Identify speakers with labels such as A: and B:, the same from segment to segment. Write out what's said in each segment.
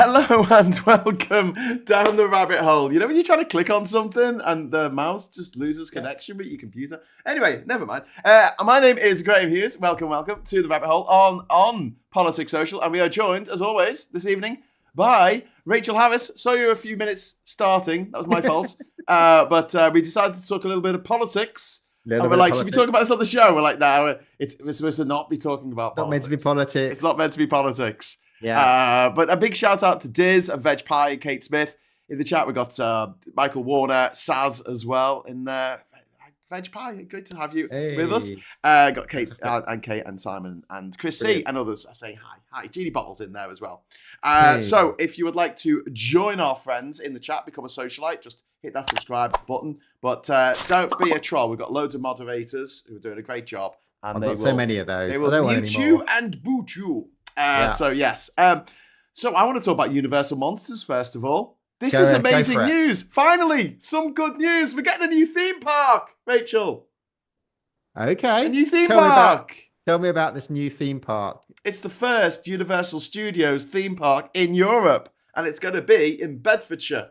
A: Hello and welcome down the rabbit hole. You know when you're trying to click on something and the mouse just loses connection with your computer? Anyway, never mind. My name is Graham Hughes. Welcome to the rabbit hole on Politics Social. And we are joined, as always, this evening by Rachel Harris. Saw you a few minutes starting. That was my fault. But we decided to talk a little bit of politics. And we're like, should we talk about this on the show? We're like, no, we're supposed to not be talking about politics.
B: It's not meant to be politics.
A: It's not meant to be politics.
B: Yeah.
A: But a big shout out to Diz and Veg Pie and Kate Smith. In the chat, we got Michael Warner, Saz as well in there. Veg Pie, great to have you with us. Got Kate and Kate and Simon and Chris C and others saying hi. Hi, Jeannie Bottle's in there as well. So if you would like to join our friends in the chat, become a socialite, just hit that subscribe button. But don't be a troll. We've got loads of moderators who are doing a great job. And
B: I've got so many of those.
A: They will mute you and boot you. So yes. So I want to talk about Universal Monsters first of all. This is amazing news. Finally, some good news. We're getting a new theme park, Rachel.
B: Okay.
A: A new theme park.
B: Tell me about this new theme park.
A: It's the first Universal Studios theme park in Europe, and it's going to be in Bedfordshire.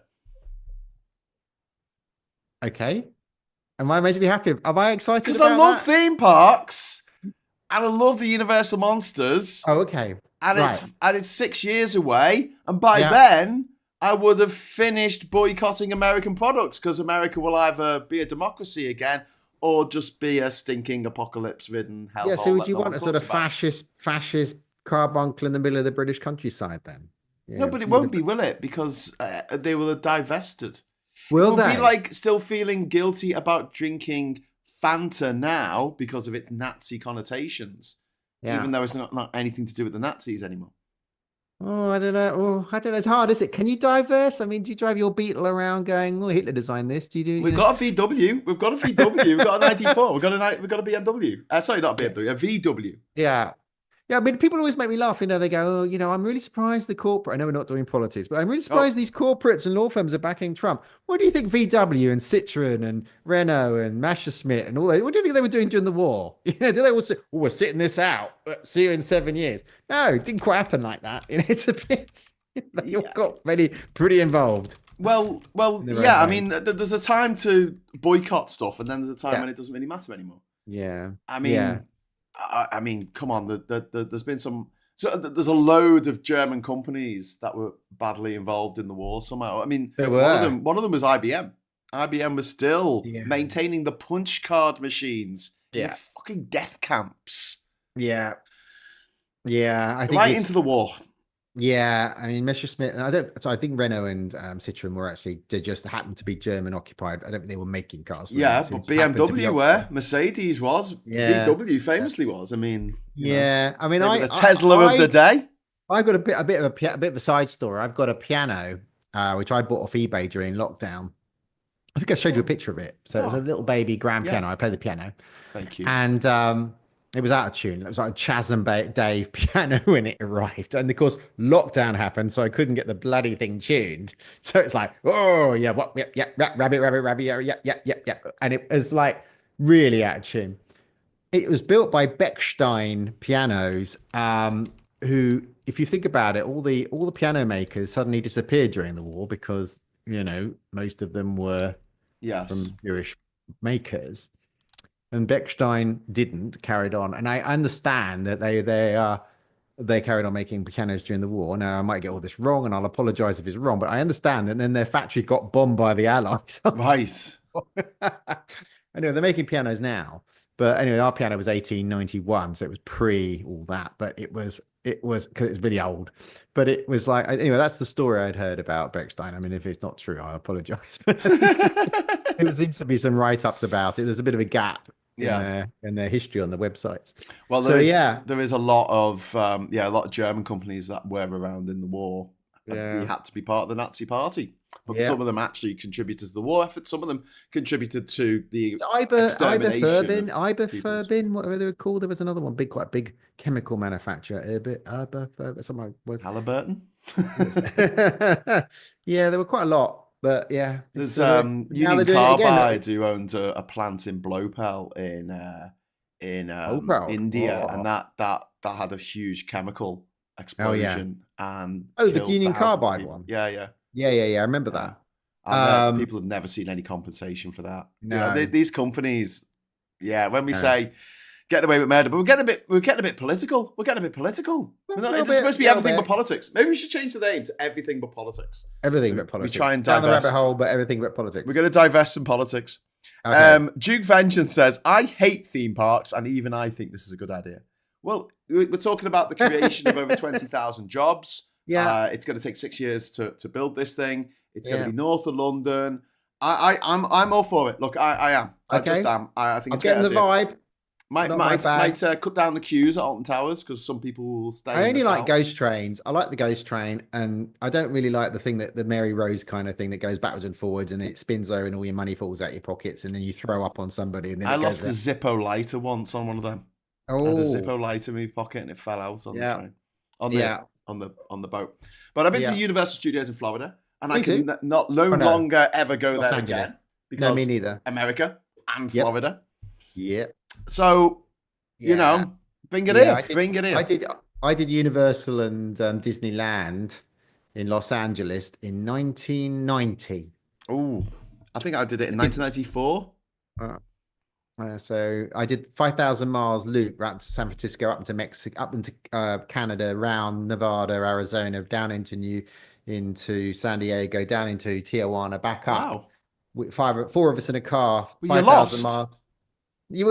B: Okay. Am I meant to be happy? Am I excited?
A: Because I love theme parks, and I love the Universal Monsters.
B: Oh, okay.
A: And it's 6 years away, and by then I would have finished boycotting American products because America will either be a democracy again or just be a stinking apocalypse-ridden hellhole.
B: Yeah, so would you want a sort of fascist carbuncle in the middle of the British countryside then? Yeah,
A: no, but it won't be, will it? Because they will have divested.
B: Will they?
A: It will be like still feeling guilty about drinking Fanta now because of its Nazi connotations, even though it's not anything to do with the Nazis anymore.
B: Oh, I don't know. It's hard, is it? Can you diverse? I mean, do you drive your Beetle around going, "Oh, Hitler designed this"? We've
A: got a VW. We've got a VW. We've got a 94. We've got a BMW. Sorry, not a BMW. A VW.
B: Yeah. Yeah, I mean, people always make me laugh. They go, "Oh, I'm really surprised the corporate." I know we're not doing politics, but I'm really surprised these corporates and law firms are backing Trump. What do you think VW and Citroen and Renault and Messerschmitt and all that? What do you think they were doing during the war? Do they all say, "Oh, we're sitting this out. See you in 7 years"? No, it didn't quite happen like that. It's a bit. They all got pretty involved.
A: Well, yeah. I mean, there's a time to boycott stuff, and then there's a time when it doesn't really matter anymore.
B: Yeah.
A: I mean, come on. There's been there's a load of German companies that were badly involved in the war somehow. I mean, one of them was IBM. IBM was still maintaining the punch card machines in the fucking death camps.
B: Yeah. Yeah. I think
A: right into the war.
B: Yeah, I mean, Messerschmitt, and I think Renault and Citroen were they just happened to be German occupied. I don't think they were making cars.
A: Yeah, but BMW were, Mercedes was, VW famously was. I mean,
B: I mean,
A: the Tesla of the day.
B: I've got a bit of a side story. I've got a piano which I bought off eBay during lockdown. I think I showed you a picture of it. So it was a little baby grand piano. I play the piano.
A: Thank you.
B: And it was out of tune. It was like a Chaz and Dave piano when it arrived. And of course, lockdown happened, so I couldn't get the bloody thing tuned. So it's like, oh, yeah, what? Yeah, rabbit, yeah. And it was like really out of tune. It was built by Bechstein Pianos, who, if you think about it, all the piano makers suddenly disappeared during the war because, most of them were from Jewish makers. And Bechstein carried on. And I understand that they carried on making pianos during the war. Now, I might get all this wrong, and I'll apologize if it's wrong, but I understand that then their factory got bombed by the Allies.
A: Right.
B: Anyway, they're making pianos now. But anyway, our piano was 1891, so it was pre all that. But it was because it was really old. But it was like, anyway, that's the story I'd heard about Bechstein. I mean, if it's not true, I apologize. There seems to be some write-ups about it. There's a bit of a gap in their history on the websites.
A: Well, there is a lot of German companies that were around in the war. They had to be part of the Nazi party, but some of them actually contributed to the war effort. Some of them contributed to the
B: Iberfurben, whatever they were called. There was another one, quite big chemical manufacturer. Something was
A: Halliburton.
B: Yeah, there were quite a lot. But yeah,
A: there's Union Carbide who owns a plant in Blopel in India, and that had a huge chemical explosion. and
B: Oh, the
A: killed
B: Union
A: thousands of
B: Carbide
A: people.
B: one.
A: Yeah, yeah.
B: Yeah. I remember
A: Yeah.
B: that.
A: And people have never seen any compensation for that.
B: No.
A: These companies. Yeah, when we
B: No.
A: say get away with murder, but we're getting a bit political. We're getting a bit political. It's supposed to be everything but politics. Maybe we should change the name to everything but politics.
B: Everything but politics.
A: We try and
B: down
A: divest.
B: the rabbit hole, but everything but politics.
A: We're going to divest from politics.
B: Okay.
A: Duke Vengeance says, I hate theme parks, and even I think this is a good idea. Well, we're talking about the creation of over 20,000 jobs.
B: Yeah.
A: It's going to take 6 years to build this thing. It's going to be north of London. I'm all for it. Look, I am. I just am. I think it's
B: getting the vibe.
A: Might cut down the queues at Alton Towers because some people will stay.
B: I only like ghost trains. I like the ghost train, and I don't really like the thing that the Mary Rose kind of thing that goes backwards and forwards, and it spins over, and all your money falls out your pockets, and then you throw up on somebody. And then
A: I lost the Zippo lighter once on one of them.
B: Oh,
A: I had a Zippo lighter in my pocket, and it fell out on the train, on the boat. But I've been to Universal Studios in Florida, and I can no longer ever go there again because
B: me neither.
A: America and Florida.
B: Yeah.
A: So, bring it in. Bring it in.
B: I did Universal and Disneyland in Los Angeles in 1990.
A: Oh, I think I did it in 1994.
B: So I did 5,000 miles loop right to San Francisco, up into Mexico, up into Canada, around Nevada, Arizona, down into San Diego, down into Tijuana, back up.
A: Wow.
B: With four of us in a car.
A: Well, 5,000
B: miles. We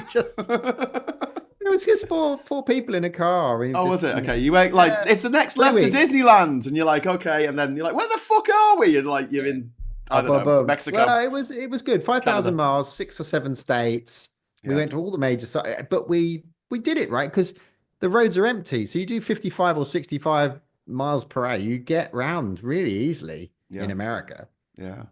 B: just it was just four people in a car.
A: Was it? Okay, you went it's the next left to Disneyland, and you're like, okay, and then you're like, where the fuck are we? And like you're in Mexico.
B: Well, it was good. 5,000 miles, 6 or 7 states. We went to all the major sites, but we did it right because the roads are empty. So you do 55 or 65 miles per hour, you get round really easily in America.
A: Yeah.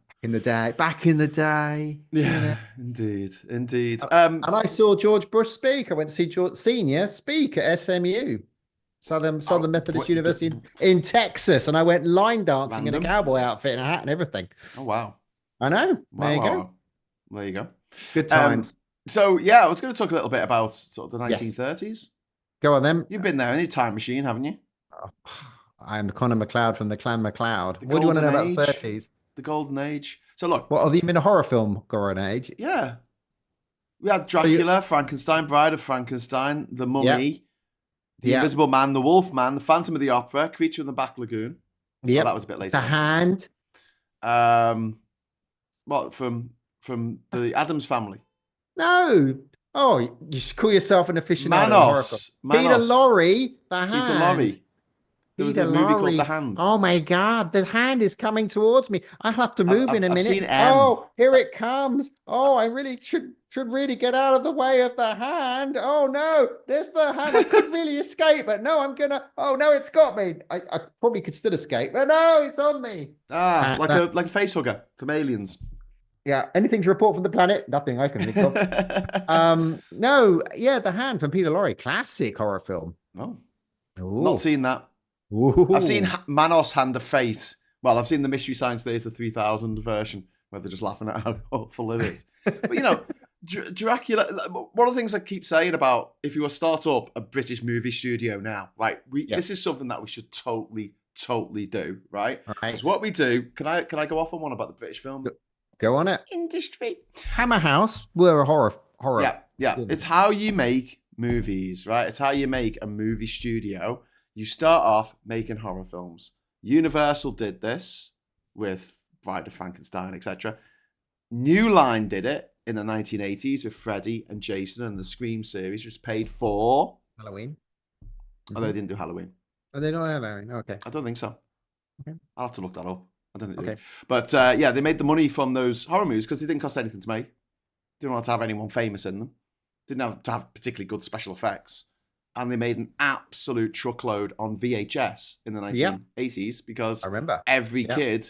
B: Back in the day.
A: Yeah, indeed.
B: And I saw George Bush speak. I went to see George Senior speak at SMU, Southern Methodist University in Texas. And I went line dancing in a cowboy outfit and a hat and everything.
A: Oh, wow.
B: I know. There you go. Good times.
A: So, I was going to talk a little bit about sort of the 1930s.
B: Go on then.
A: You've been there in your time machine, haven't you?
B: I'm Connor McLeod from the Clan McLeod. What do you want to know about the 30s?
A: The golden age. So look,
B: what have you been a horror film golden age?
A: Yeah, we had Dracula, Frankenstein, Bride of Frankenstein, The Mummy, The Invisible Man, The Wolf Man, The Phantom of the Opera, Creature in the Black Lagoon. Yeah, that was a bit later.
B: The Hand.
A: What from the Addams Family?
B: No. Oh, you should call yourself an aficionado.
A: Manos.
B: Peter Lorre, The Hand.
A: Peter Lorre. There was a movie called The Hand.
B: Oh my God, The Hand is coming towards me. I'll have to move in a minute.
A: Seen M.
B: Oh, here it comes. Oh, I really should really get out of the way of The Hand. Oh no, there's The Hand. I could really escape, but no, oh no, it's got me. I probably could still escape, but no, it's on me.
A: Like a face hugger from Aliens.
B: Yeah, anything to report from the planet? Nothing I can think of. The Hand from Peter Lorre, classic horror film.
A: Oh, not seen that.
B: Ooh.
A: I've seen Manos Hand of Fate. Well, I've seen the Mystery Science Theater 3000 version where they're just laughing at how awful it is. But Dracula. One of the things I keep saying about if you were to start up a British movie studio now, right? This is something that we should totally do, right? Because what we do. Can I go off on one about the British film?
B: Go on it.
A: Industry.
B: Hammer House were a horror.
A: Yeah. It's how you make movies, right? It's how you make a movie studio. You start off making horror films. Universal did this with Bride of Frankenstein, etc. New Line did it in the 1980s with Freddy and Jason and the Scream series, was paid for
B: Halloween.
A: Oh, they didn't do Halloween.
B: Oh, they don't Halloween. Okay.
A: I don't think so.
B: Okay.
A: I'll have to look that up. I don't think they did. But they made the money from those horror movies because they didn't cost anything to make. Didn't want to have anyone famous in them. Didn't have to have particularly good special effects. And they made an absolute truckload on VHS in the 1980s because
B: I remember
A: every kid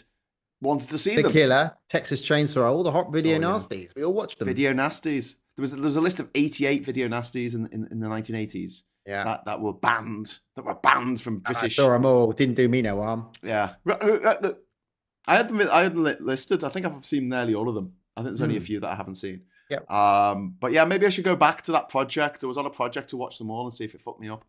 A: wanted to see
B: them.
A: The
B: Killer, Texas Chainsaw, all the hot video nasties. We all watched them.
A: Video nasties. There was a list of 88 video nasties in the 1980s.
B: Yeah,
A: that were banned. That were banned from British.
B: I saw them all. Didn't do me no harm.
A: Yeah, I had them listed. I think I've seen nearly all of them. I think there's only a few that I haven't seen.
B: Yeah.
A: But maybe I should go back to that project. I was on a project to watch them all and see if it fucked me up.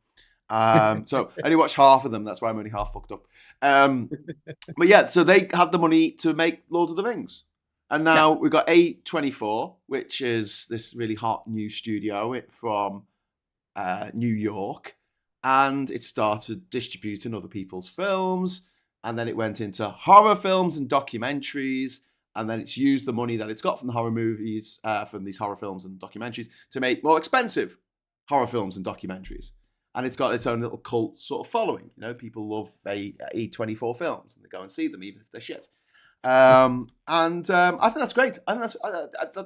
A: So I only watched half of them. That's why I'm only half fucked up. But yeah, so they had the money to make Lord of the Rings. And now we've got A24, which is this really hot new studio from New York. And it started distributing other people's films. And then it went into horror films and documentaries. And then it's used the money that it's got from the horror movies, from these horror films and documentaries, to make more expensive horror films and documentaries. And it's got its own little cult sort of following. You know, people love A24 films and they go and see them even if they're shit. I think that's great. I think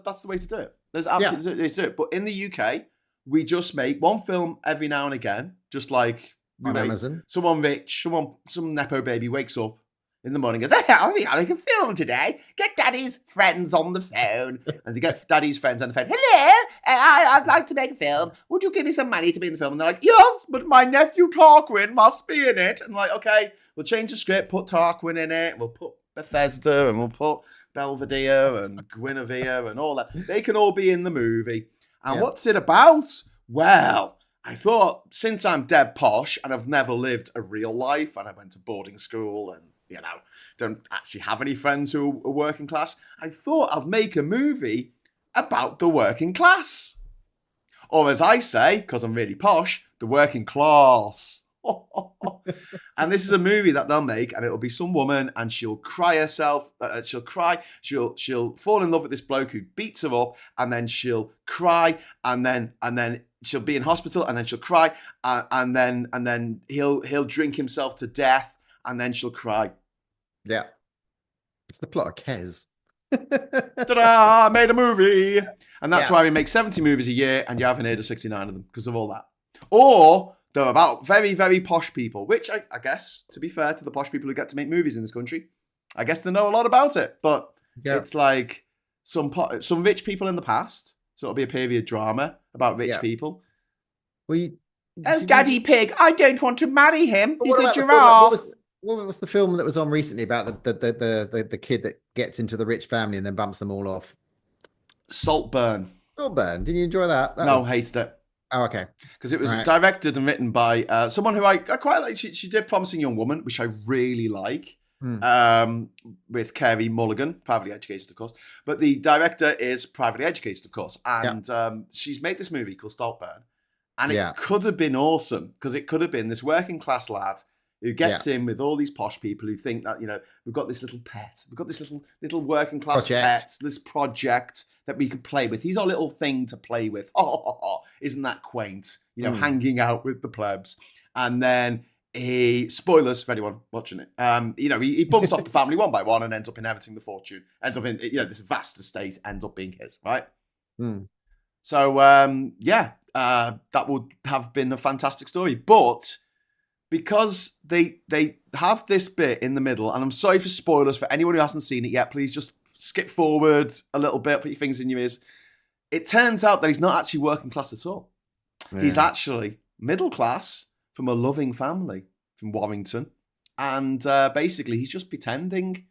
A: that's the way to do it. There's absolutely the way to do it. But in the UK, we just make one film every now and again, just like
B: on Amazon.
A: Someone rich, some nepo baby wakes up in the morning and goes, "Hey, I think I make a film today. Get Daddy's friends on the phone." And to get Daddy's friends on the phone, "Hello, I'd like to make a film. Would you give me some money to be in the film?" And they're like, "Yes, but my nephew Tarquin must be in it." And I'm like, "Okay, we'll change the script, put Tarquin in it, we'll put Bethesda and we'll put Belvedere and Guinevere and all that. They can all be in the movie." And what's it about? Well, I thought, since I'm dead posh and I've never lived a real life and I went to boarding school and, you know, don't actually have any friends who are working class, I thought I'd make a movie about the working class. Or as I say, because I'm really posh, the working class. And this is a movie that they'll make, and it'll be some woman, and she'll cry herself. She'll cry. She'll fall in love with this bloke who beats her up, and then she'll cry, and then she'll be in hospital, and then she'll cry, and then he'll drink himself to death, and then she'll cry.
B: Yeah, it's the plot of Kes.
A: Ta-da! I made a movie, and that's why we make 70 movies a year, and you haven't heard of 69 of them because of all that. Or they're about very, very posh people, which I guess, to be fair to the posh people who get to make movies in this country, I guess they know a lot about it. But it's like some rich people in the past, so it'll be a period drama about rich people.
B: Oh,
A: Daddy Pig, I don't want to marry him. He's a giraffe.
B: What was the film that was on recently about the kid that gets into the rich family and then bumps them all off?
A: Saltburn.
B: Saltburn. Did you enjoy that?
A: Hated it.
B: Oh, okay.
A: Because it was directed and written by someone who I quite like. She did Promising Young Woman, which I really like, with Carey Mulligan, privately educated, of course. But the director is privately educated, of course. And she's made this movie called Saltburn. And it could have been awesome, because it could have been this working class lad who gets in with all these posh people who think that, you know, we've got this little pet, we've got this little working class pet, this project that we could play with. He's our little thing to play with. Isn't that quaint? You know, hanging out with the plebs. And then spoilers for anyone watching it. You know, he bumps off the family one by one and ends up inheriting the fortune. Ends up in, you know, this vast estate ends up being his, right? So that would have been a fantastic story, but because they have this bit in the middle, and I'm sorry for spoilers for anyone who hasn't seen it yet, please just skip forward a little bit, put your fingers in your ears. It turns out that he's not actually working class at all. Yeah. He's actually middle class from a loving family from Warrington. And basically he's just pretending.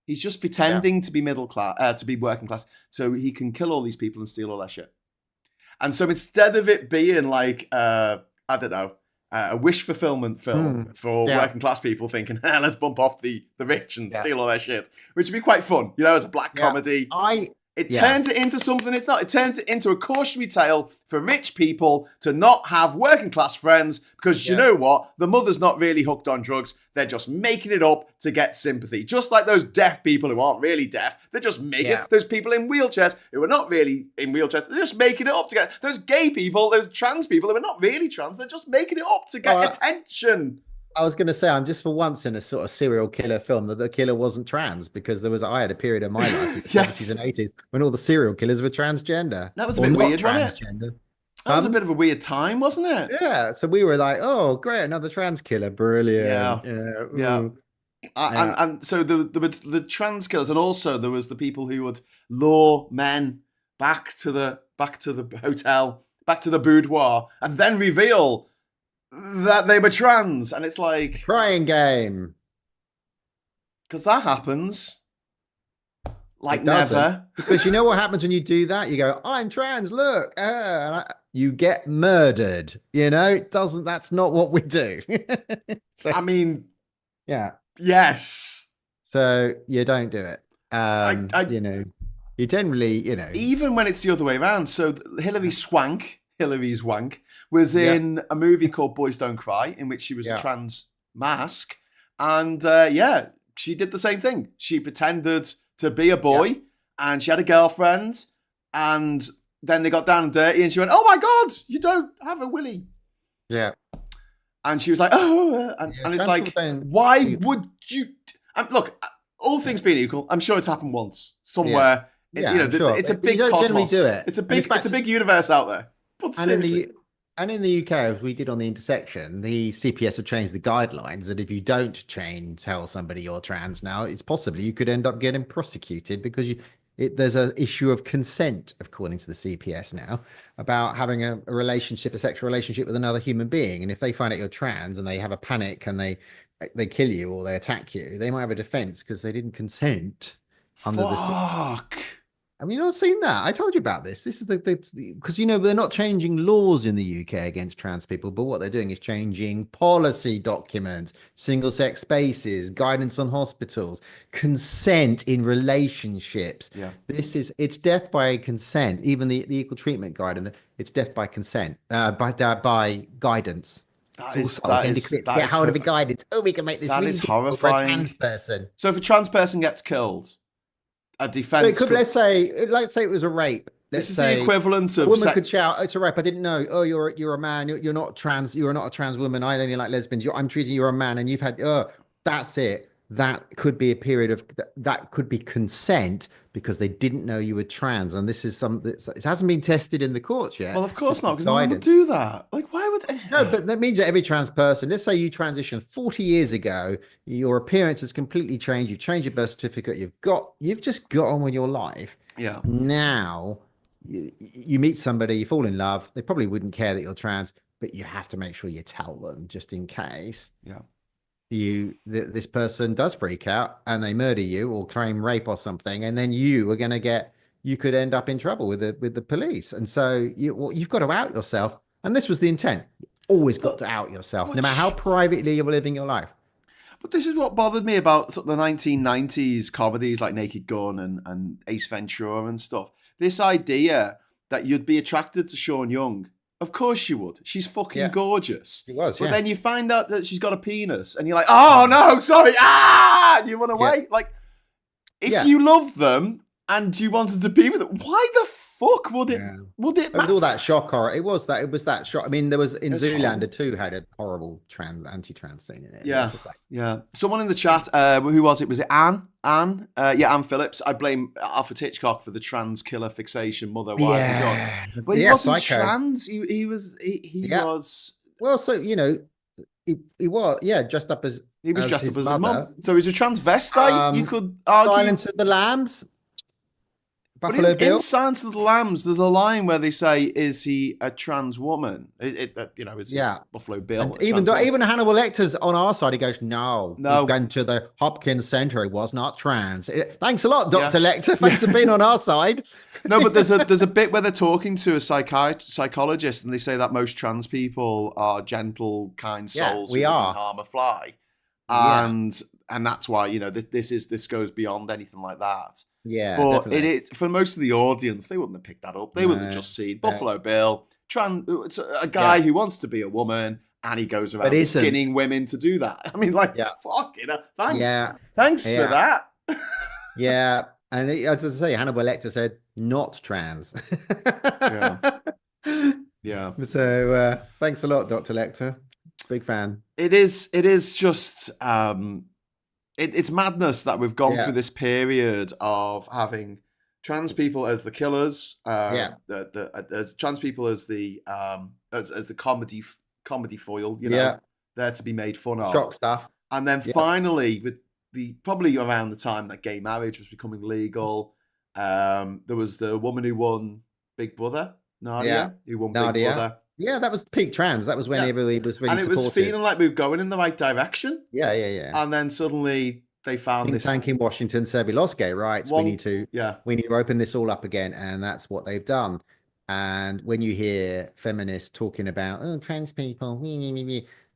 A: He's just pretending to be middle class, to be working class, so he can kill all these people and steal all their shit. And so instead of it being like, I don't know, a wish fulfillment film for all working class people thinking, let's bump off the rich and steal all their shit, which would be quite fun, you know, as a black comedy. It turns it into something it's not. It turns it into a cautionary tale for rich people to not have working class friends because you know what? The mother's not really hooked on drugs. They're just making it up to get sympathy. Just like those deaf people who aren't really deaf. They're just making it. Those people in wheelchairs who are not really in wheelchairs. They're just making it up to get. Those gay people, those trans people who are not really trans. They're just making it up to get attention.
B: I was going to say, I'm just for once in a sort of serial killer film that the killer wasn't trans, because I had a period of my life in the 70s and 80s when all the serial killers were transgender.
A: That was a bit weird, wasn't it? That was a bit of a weird time, wasn't it?
B: Yeah. So we were like, oh, great, another trans killer, brilliant.
A: And so the trans killers, and also there was the people who would lure men back to the hotel, back to the boudoir, and then reveal that they were trans, and it's like
B: crying game,
A: because that happens Like
B: It doesn't.
A: never.
B: Because you know what happens when you do that? You go, I'm trans, look. You get murdered. You know, it doesn't, that's not what we do. So,
A: I mean,
B: yeah.
A: yes.
B: So you don't do it.
A: I
B: You know, you generally, you know,
A: even when it's the other way around. So Hillary's wank, was
B: yeah,
A: in a movie called Boys Don't Cry, in which she was a
B: yeah,
A: trans mask, and yeah, she did the same thing. She pretended to be a
B: yeah,
A: boy, and she had a girlfriend, and then they got down and dirty, and she went, "Oh my god, you don't have a willy,"
B: yeah.
A: and she was like, "Oh,"
B: Yeah,
A: and it's
B: trans people
A: like,
B: don't
A: why
B: do that.
A: would you? Look, all things being equal, I'm sure it's happened once
B: Yeah,
A: somewhere.
B: yeah,
A: You know,
B: I'm sure.
A: it's a
B: But you
A: big
B: don't generally do
A: cosmos.
B: it. And it's
A: It's a big universe out there. But
B: and in
A: seriously,
B: the UK, as we did on the intersection, the CPS have changed the guidelines that if you don't tell somebody you're trans now, it's possibly you could end up getting prosecuted because there's an issue of consent, according to the CPS now, about having a relationship, a sexual relationship with another human being. And if they find out you're trans and they have a panic and they kill you or they attack you, they might have a defense because they didn't consent under the.
A: fuck.
B: Have you not seen that? I told you about this. This is because you know they're not changing laws in the UK against trans people, but what they're doing is changing policy documents, single-sex spaces, guidance on hospitals, consent in relationships.
A: Yeah,
B: It's death by consent. Even the equal treatment guide, and it's death by consent, by guidance. It's all solid and decrypted. Get hold of the guidance. Oh, we can make this
A: that
B: really
A: is
B: difficult for a
A: horrifying.
B: trans person.
A: So if a trans person gets killed, a
B: So
A: defense.
B: it could, let's say it was a rape.
A: This
B: Let's
A: is
B: say
A: the equivalent
B: a
A: of
B: woman could shout, "It's a rape! I didn't know. Oh, you're a man. You're not trans. You're not a trans woman. I only like lesbians. I'm treating you a man, and you've had. Oh, that's it. That could be a period of that could be consent because they didn't know you were trans, and this is something it hasn't been tested in the courts yet.
A: Well, of course
B: Just
A: not, because no one would
B: guidance.
A: do that. Like, why would?
B: No, but that means that every trans person, let's say you transitioned 40 years ago, your appearance has completely changed. You've changed your birth certificate. You've just got on with your life.
A: Yeah.
B: Now you meet somebody, you fall in love. They probably wouldn't care that you're trans, but you have to make sure you tell them just in case
A: Yeah.
B: this person does freak out and they murder you or claim rape or something, and then you could end up in trouble with the police. And so you've got to out yourself. And this was the intent. You always got to out yourself, no matter how privately you're living your life.
A: But this is what bothered me about sort of the 1990s comedies like Naked Gun and Ace Ventura and stuff. This idea that you'd be attracted to Sean Young. Of course you would. She's fucking gorgeous.
B: She was,
A: but
B: yeah.
A: then you find out that she's got a penis and you're like, oh no, sorry. And you run away.
B: Yeah.
A: Like, if you love them and you wanted to be with them, why the fuck would it matter?
B: With all that shock horror, it was that shock. I mean, there was in
A: It's
B: Zoolander 2 had a horrible anti-trans scene in it.
A: Yeah,
B: It's like,
A: yeah. Someone in the chat, who was it? Was it Anne? Anne? Yeah, Anne Phillips. I blame Alfred Hitchcock for the trans killer fixation. Mother, what have you done? But he wasn't trans. He was. He was.
B: Well, so you know, he was dressed up as
A: his mum. So he's a transvestite. You could argue.
B: Silence of the Lambs.
A: But in Silence of the Lambs, there's a line where they say, "Is he a trans woman?" It's Buffalo Bill.
B: And even Hannibal Lecter's on our side. He goes, "No, he's gone to the Hopkins Center. He was not trans." Thanks a lot, Dr. Lecter. Thanks for being on our side.
A: No, but there's a bit where they're talking to a psychologist, and they say that most trans people are gentle, kind souls who wouldn't harm a fly, and that's why this goes beyond anything like that.
B: Yeah,
A: but
B: definitely.
A: it is for most of the audience. They wouldn't have picked that up. They would have just seen Buffalo Bill, it's a guy who wants to be a woman, and he goes around skinning women to do that. I mean, fuck it. Thanks. Thanks for that.
B: Yeah, and as I say, Hannibal Lecter said not trans.
A: Yeah.
B: So thanks a lot, Dr. Lecter. Big fan.
A: It is just. It's madness that we've gone through this period of having trans people as the killers, as trans people as the comedy foil, there to be made fun of,
B: shock stuff,
A: and then finally, with probably around the time that gay marriage was becoming legal, there was the woman who won Big Brother, Nadia, who won Big Brother.
B: Yeah, that was peak trans. That was when everybody was really
A: and it was feeling like we were going in the right direction.
B: Yeah.
A: And then suddenly they found
B: think
A: this
B: tank in Washington said we lost gay rights.
A: one. Yeah,
B: We need to open this all up again, and that's what they've done. And when you hear feminists talking about trans people,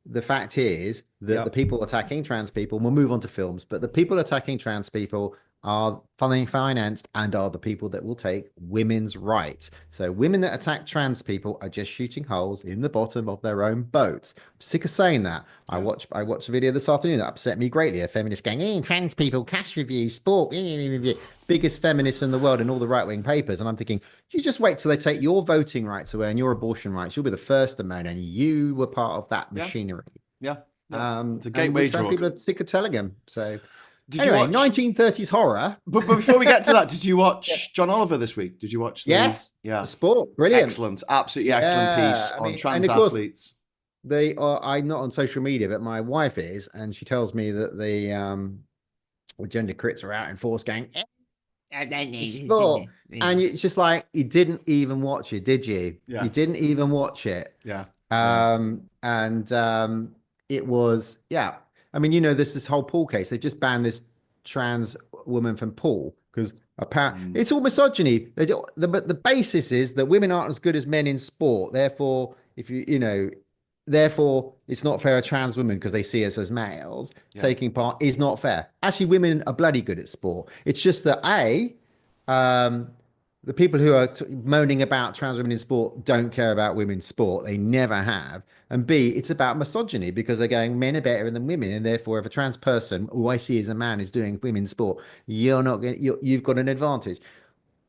B: the fact is that
A: yeah,
B: the people attacking trans people, we'll move on to films, but the people attacking trans people are funding financed and are the people that will take women's rights. So women that attack trans people are just shooting holes in the bottom of their own boats. I'm sick of saying that.
A: yeah.
B: I watched a video this afternoon that upset me greatly. A feminist going, trans people, cash reviews, sport, biggest feminists in the world in all the right-wing papers. And I'm thinking, you just wait till they take your voting rights away and your abortion rights. You'll be the first to moan, and you were part of that machinery.
A: Yeah. It's a gateway
B: trans
A: drug.
B: people are sick of telling them. So
A: Did
B: anyway,
A: you watch
B: 1930s horror.
A: But before we get to that, did you watch John Oliver this week? Did you watch
B: Yes.
A: Yeah.
B: The sport. Brilliant.
A: Excellent. Absolutely excellent piece on trans athletes.
B: They are. I'm not on social media, but my wife is, and she tells me that the gender crits are out in force going, I don't need sport. And it's just like, you didn't even watch it, did you?
A: Yeah.
B: You didn't even watch it.
A: Yeah.
B: It was, I mean, there's this whole pool case. They just banned this trans woman from pool because apparently it's all misogyny. But the basis is that women aren't as good as men in sport. Therefore, therefore it's not fair a trans woman, because they see us as males taking part, is not fair. Actually, women are bloody good at sport. It's just that the people who are moaning about trans women in sport don't care about women's sport. They never have. And B, it's about misogyny, because they're going, men are better than women, and therefore if a trans person who I see as a man is doing women's sport, you've got an advantage.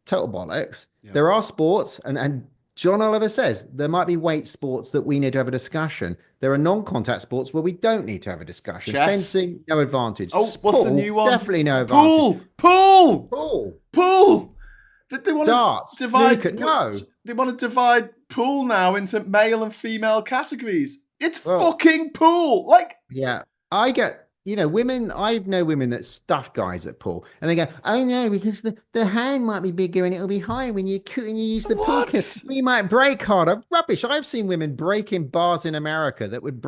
B: Total bollocks. Yeah. There are sports, and John Oliver says there might be weight sports that we need to have a discussion. There are non-contact sports where we don't need to have a discussion.
A: Chess.
B: Fencing, no advantage.
A: Oh, what's the new one?
B: Definitely no advantage.
A: Pool. They want
B: Darts,
A: to divide.
B: snooker, no.
A: They want to divide pool now into male and female categories. It's fucking pool. Like,
B: yeah, I get. Women, I know women that stuff guys at pool, and they go, oh no, because the hand might be bigger and it'll be higher when you use the pool cue. We might break harder. Rubbish. I've seen women breaking bars in America that would,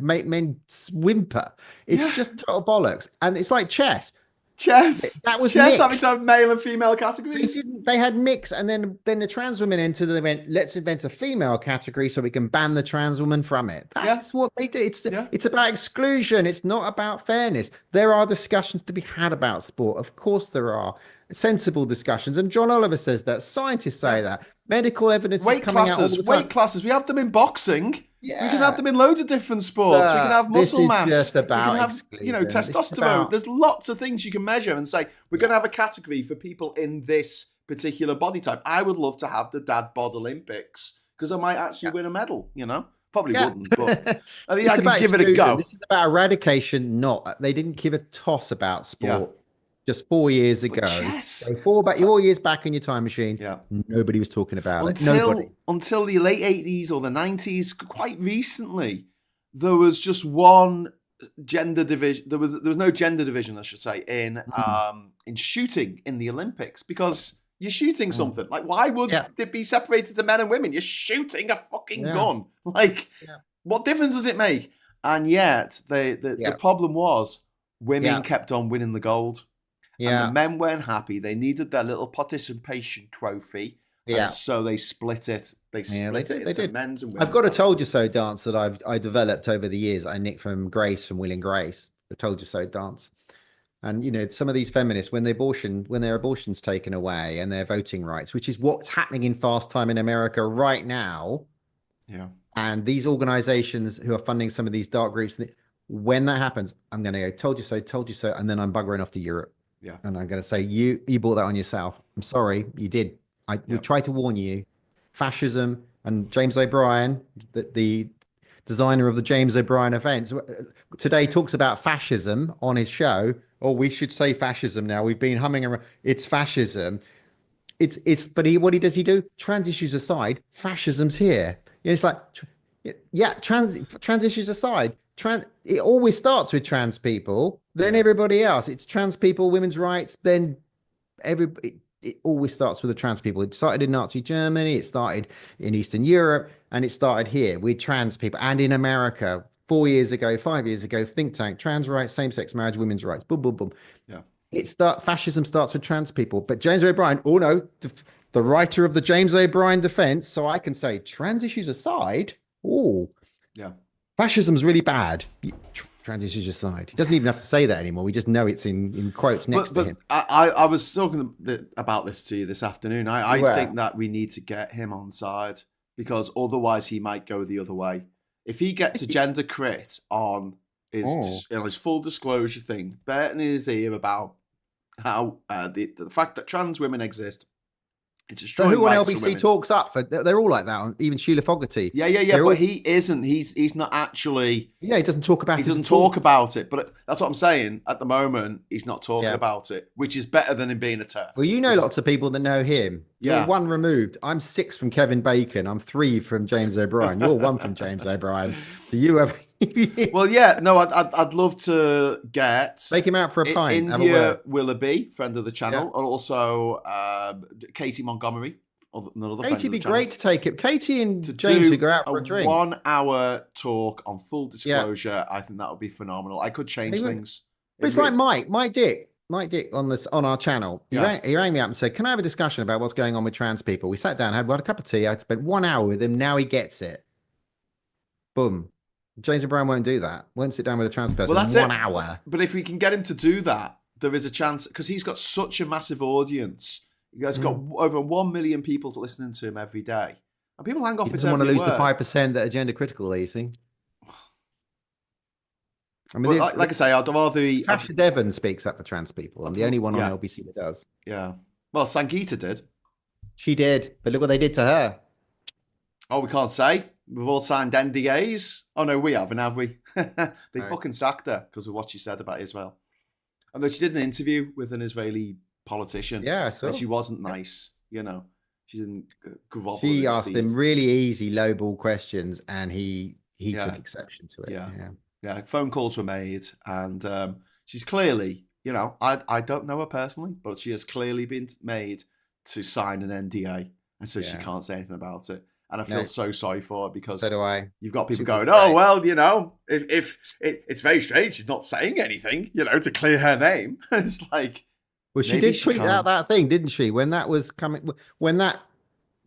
B: make men whimper. It's just total bollocks. And it's like chess. That was
A: chess having to have male and female categories.
B: They had mix, and then the trans women entered. They went, let's invent a female category so we can ban the trans woman from it. That's what they do. It's about exclusion. It's not about fairness. There are discussions to be had about sport. Of course there are sensible discussions, and John Oliver says that. Scientists say that. Medical evidence is coming out all the time.
A: Weight classes. We have them in boxing. Yeah. We can have them in loads of different sports. We can have muscle mass.
B: Just about
A: we can have, testosterone. There's lots of things you can measure and say, we're going to have a category for people in this particular body type. I would love to have the dad bod Olympics, because I might actually win a medal, Probably wouldn't, but I think I can give it a go.
B: This is about eradication, they didn't give a toss about sport. Just 4 years ago. So 4 years back in your time machine, nobody was talking about it.
A: Until the late 80s or the 90s, quite recently, there was just one gender division. There was no gender division, I should say, in shooting in the Olympics, because you're shooting something. Like, why would it be separated to men and women? You're shooting a fucking gun. Like, what difference does it make? And yet, the problem was women kept on winning the gold. And the men weren't happy. They needed their little participation trophy. And so they split it. They split it into men's and women's.
B: I've got a told you so dance that I developed over the years. I nicked from Will and Grace, the told you so dance. And some of these feminists, when their abortion's taken away and their voting rights, which is what's happening in fast time in America right now.
A: Yeah.
B: And these organizations who are funding some of these dark groups, when that happens, I'm going to go, told you so, and then I'm buggering off to Europe.
A: Yeah.
B: And I'm going to say, you brought that on yourself. I'm sorry, you did. We tried to warn you. Fascism, and James O'Brien, the designer of the James O'Brien events, today talks about fascism on his show. Oh, we should say fascism now. We've been humming around. It's fascism. What he do? Trans issues aside, fascism's here. It's like, trans issues aside. It always starts with trans people, then everybody else. It's trans people, women's rights, then it always starts with the trans people. It started in Nazi Germany, it started in Eastern Europe, and it started here with trans people, and in America. 4 years ago, 5 years ago, think tank, trans rights, same-sex marriage, women's rights, boom, boom, boom.
A: Yeah.
B: Fascism starts with trans people. But James O'Brien, oh no, the writer of the James O'Brien defense, so I can say trans issues aside,
A: Yeah.
B: fascism's really bad. Trans issues aside. He doesn't even have to say that anymore. We just know it's in quotes next to him.
A: I was talking about this to you this afternoon. I think that we need to get him on side because otherwise he might go the other way. If he gets a gender crit on his full disclosure thing, betting in his ear about how the fact that trans women exist. It's
B: so who on LBC talks up for? They're all like that. Even Sheila Fogarty.
A: Yeah. But he isn't. He's not actually.
B: Yeah, he doesn't talk about it.
A: He doesn't talk about it. But that's what I'm saying. At the moment, he's not talking about it, which is better than him being a turf.
B: Well, you know lots of people that know him. You're one removed. I'm 6 from Kevin Bacon. I'm 3 from James O'Brien. You're 1 from James O'Brien. So you have.
A: Well, yeah. No, I'd love to get
B: take him out for a pint.
A: India Willoughby, friend of the channel, and also Katie Montgomery.
B: Katie'd be great to take it. Katie and James would go out for a drink.
A: 1 hour talk on full disclosure. I think that would be phenomenal. I could change things.
B: But it's like Mike Dick on our channel. He rang me up and said, "Can I have a discussion about what's going on with trans people?" We sat down, had a cup of tea. I'd spent 1 hour with him. Now he gets it. Boom. James O'Brien won't do that. Won't sit down with a trans person in 1 hour.
A: But if we can get him to do that, there is a chance because he's got such a massive audience. He's got over 1 million people listening to him every day, and people hang off. He
B: doesn't want to lose the 5% that are gender critical. You see.
A: I mean, like I say, out of all the
B: Tasha Devon speaks up for trans people, and the only one on LBC that does.
A: Yeah. Well, Sangeeta did.
B: She did, but look what they did to her.
A: Oh, we can't say. We've all signed NDAs. Oh, no, we haven't, have we? They fucking sacked her because of what she said about Israel. And then she did an interview with an Israeli politician.
B: Yeah, so.
A: And she wasn't nice, you know. She didn't grovel.
B: She asked him really easy, lowball questions, and he took exception to it.
A: Yeah, phone calls were made, and she's clearly, you know, I don't know her personally, but she has clearly been made to sign an NDA, and so she can't say anything about it. And I feel so sorry for her because
B: so do I.
A: You've got people going, oh, well, you know, if it's very strange she's not saying anything, you know, to clear her name. It's like,
B: well, she did tweet out that thing, didn't she? When that was coming, when that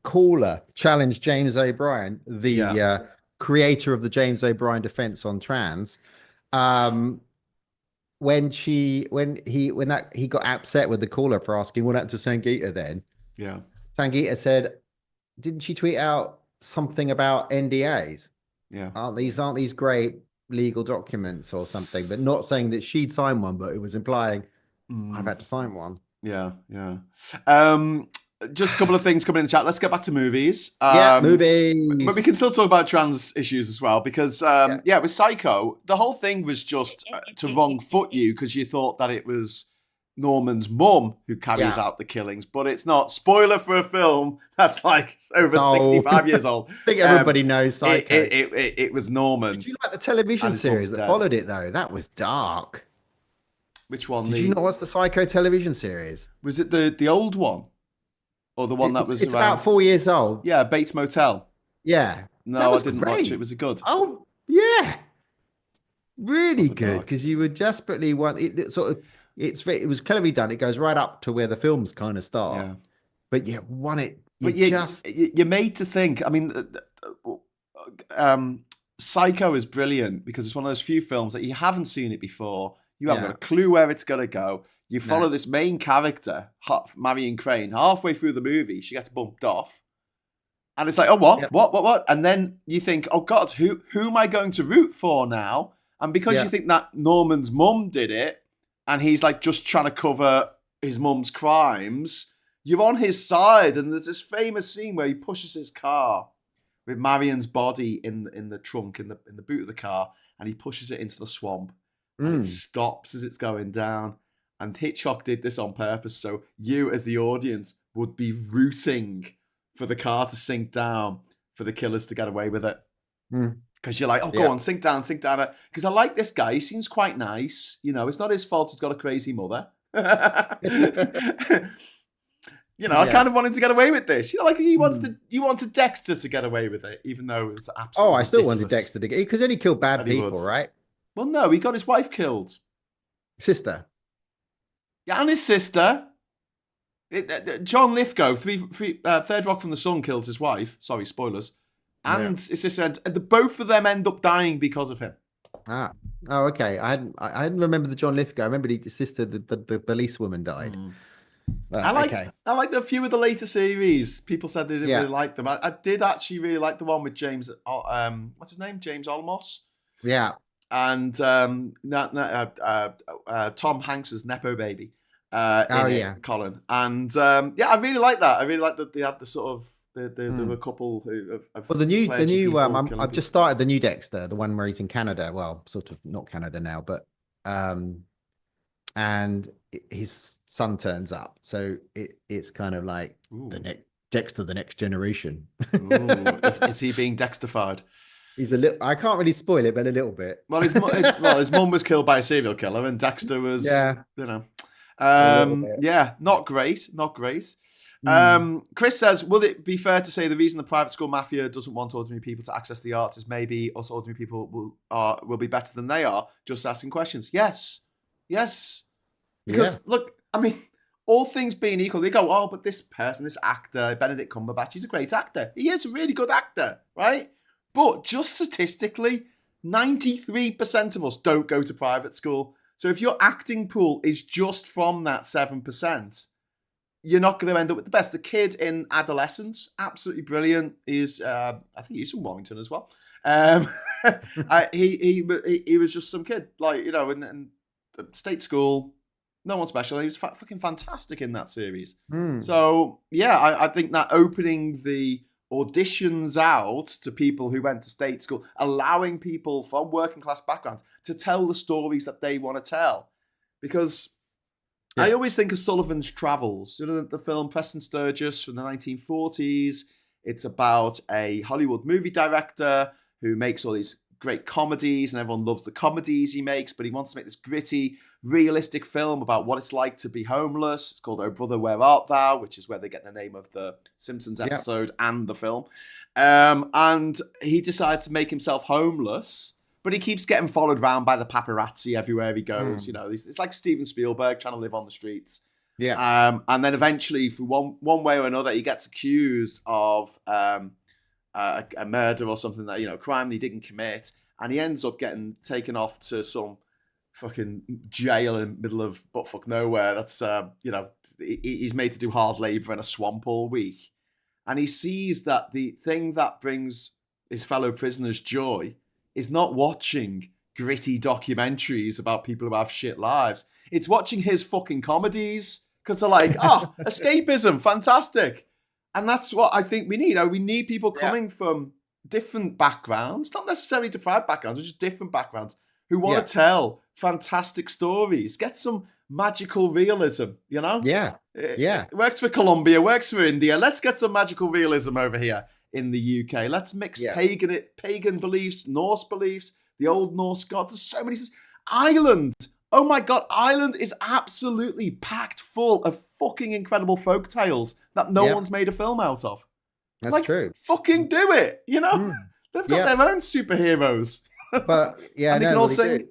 B: caller challenged James O'Brien, the creator of the James O'Brien defense on trans, when he got upset with the caller for asking what happened to Sangeeta then.
A: Yeah.
B: Sangeeta said, didn't she tweet out something about NDAs?
A: Yeah.
B: Aren't these great legal documents or something? But not saying that she'd sign one, but it was implying I've had to sign one.
A: Yeah. Just a couple of things coming in the chat. Let's get back to movies.
B: Movies.
A: But we can still talk about trans issues as well because, with Psycho, the whole thing was just to wrong foot you because you thought that it was Norman's mum who carries out the killings, but it's not. Spoiler for a film that's like over 65 years old.
B: I think everybody knows Psycho.
A: It was Norman.
B: Did you like the television series that followed it though? That was dark.
A: Which one?
B: Did you not watch the Psycho television series?
A: Was it the old one? Or the one that was
B: it's
A: around?
B: About 4 years old.
A: Yeah, Bates Motel.
B: Yeah.
A: No, I didn't watch it. Was it good?
B: Oh, yeah. Really good because you would desperately want it. It was cleverly done. It goes right up to where the films kind of start. Yeah. But you want it.
A: You're made to think. I mean, Psycho is brilliant because it's one of those few films that you haven't seen it before. You haven't got a clue where it's going to go. You follow this main character, Marion Crane, halfway through the movie. She gets bumped off. And it's like, oh, what? Yep. What? And then you think, oh, God, who am I going to root for now? And because you think that Norman's mum did it, and he's like just trying to cover his mum's crimes, you're on his side. And there's this famous scene where he pushes his car with Marion's body in the trunk, in the boot of the car, and he pushes it into the swamp. And it stops as it's going down. And Hitchcock did this on purpose, so you as the audience would be rooting for the car to sink down, for the killers to get away with it. Because you're like, oh, go on, sink down. Because I like this guy. He seems quite nice. You know, it's not his fault he's got a crazy mother. I
B: Yeah.
A: kind of wanted to get away with this. Like he wants
B: Hmm.
A: to, you wanted Dexter to get away with it, even though it was
B: Oh,
A: absolutely
B: I still wanted
A: ridiculous
B: Dexter to get because then he killed bad
A: that he would.
B: people, right?
A: Well, no, he got his wife killed.
B: Sister.
A: Yeah, and his sister. John Lithgow, Third Rock from the Sun, kills his wife. Sorry, spoilers.
B: Yeah.
A: And his sister, and both of them end up dying because of him.
B: Ah. Oh, okay. I hadn't remembered the John Lithgow. I remember the sister, the policewoman died.
A: I liked
B: Okay.
A: a few of the later series. People said they didn't
B: Yeah.
A: really like them. I did actually really like the one with James. What's his name? James Olmos.
B: Yeah.
A: And Tom Hanks's Nepo baby.
B: Oh,
A: in it,
B: yeah.
A: Colin. And I really like that. I really like that they had the sort of there were a couple who have
B: Well, the new
A: people
B: I've
A: killing
B: just started the new Dexter, the one where he's in Canada. Well, sort of not Canada now, but and his son turns up, so it's kind of like
A: people.
B: the next Dexter, the next generation.
A: Ooh, is he being Dexterified?
B: He's a little. I can't really spoil it, but a little bit.
A: Well, his mum was killed by a serial killer, and Dexter was,
B: Yeah.
A: not great, not great.
B: Mm.
A: Chris says, will it be fair to say the reason the private school mafia doesn't want ordinary people to access the arts is maybe us ordinary people will be better than they are, just asking questions? Yes. Because look, I mean, all things being equal, they go, oh, but this person, this actor, Benedict Cumberbatch, he's a great actor. He is a really good actor, right? But just statistically, 93% of us don't go to private school. So if your acting pool is just from that 7%, you're not going to end up with the best. The kid in Adolescence, absolutely brilliant. He's, I think he's from Warrington as well. He was just some kid, like, in state school, no one special. He was fucking fantastic in that series. So yeah, I think that opening the auditions out to people who went to state school, allowing people from working class backgrounds to tell the stories that they want to tell. Because I always think of Sullivan's Travels, the film Preston Sturgis from the 1940s. It's about a Hollywood movie director who makes all these great comedies, and everyone loves the comedies he makes, but he wants to make this gritty, realistic film about what it's like to be homeless. It's called Oh Brother, Where Art Thou, which is where they get the name of the Simpsons episode and the film. And he decides to make himself homeless, but he keeps getting followed around by the paparazzi everywhere he goes. It's like Steven Spielberg trying to live on the streets.
B: Yeah.
A: And then eventually, through one way or another, he gets accused of a murder or something that, crime he didn't commit. And he ends up getting taken off to some fucking jail in the middle of buttfuck nowhere. That's, he's made to do hard labor in a swamp all week. And he sees that the thing that brings his fellow prisoners joy is not watching gritty documentaries about people who have shit lives. It's watching his fucking comedies, because they're like, oh, escapism, fantastic. And that's what I think we need. We need people coming from different backgrounds, not necessarily deprived backgrounds, but just different backgrounds, who want to tell fantastic stories. Get some magical realism,
B: Yeah.
A: It works for Colombia, works for India. Let's get some magical realism over here in the UK. Let's mix pagan beliefs, Norse beliefs, the old Norse gods. There's so many. Ireland. Oh my God, Ireland is absolutely packed full of fucking incredible folk tales that no one's made a film out of.
B: That's true.
A: Fucking do it, They've got their own superheroes.
B: But
A: and they can all sing.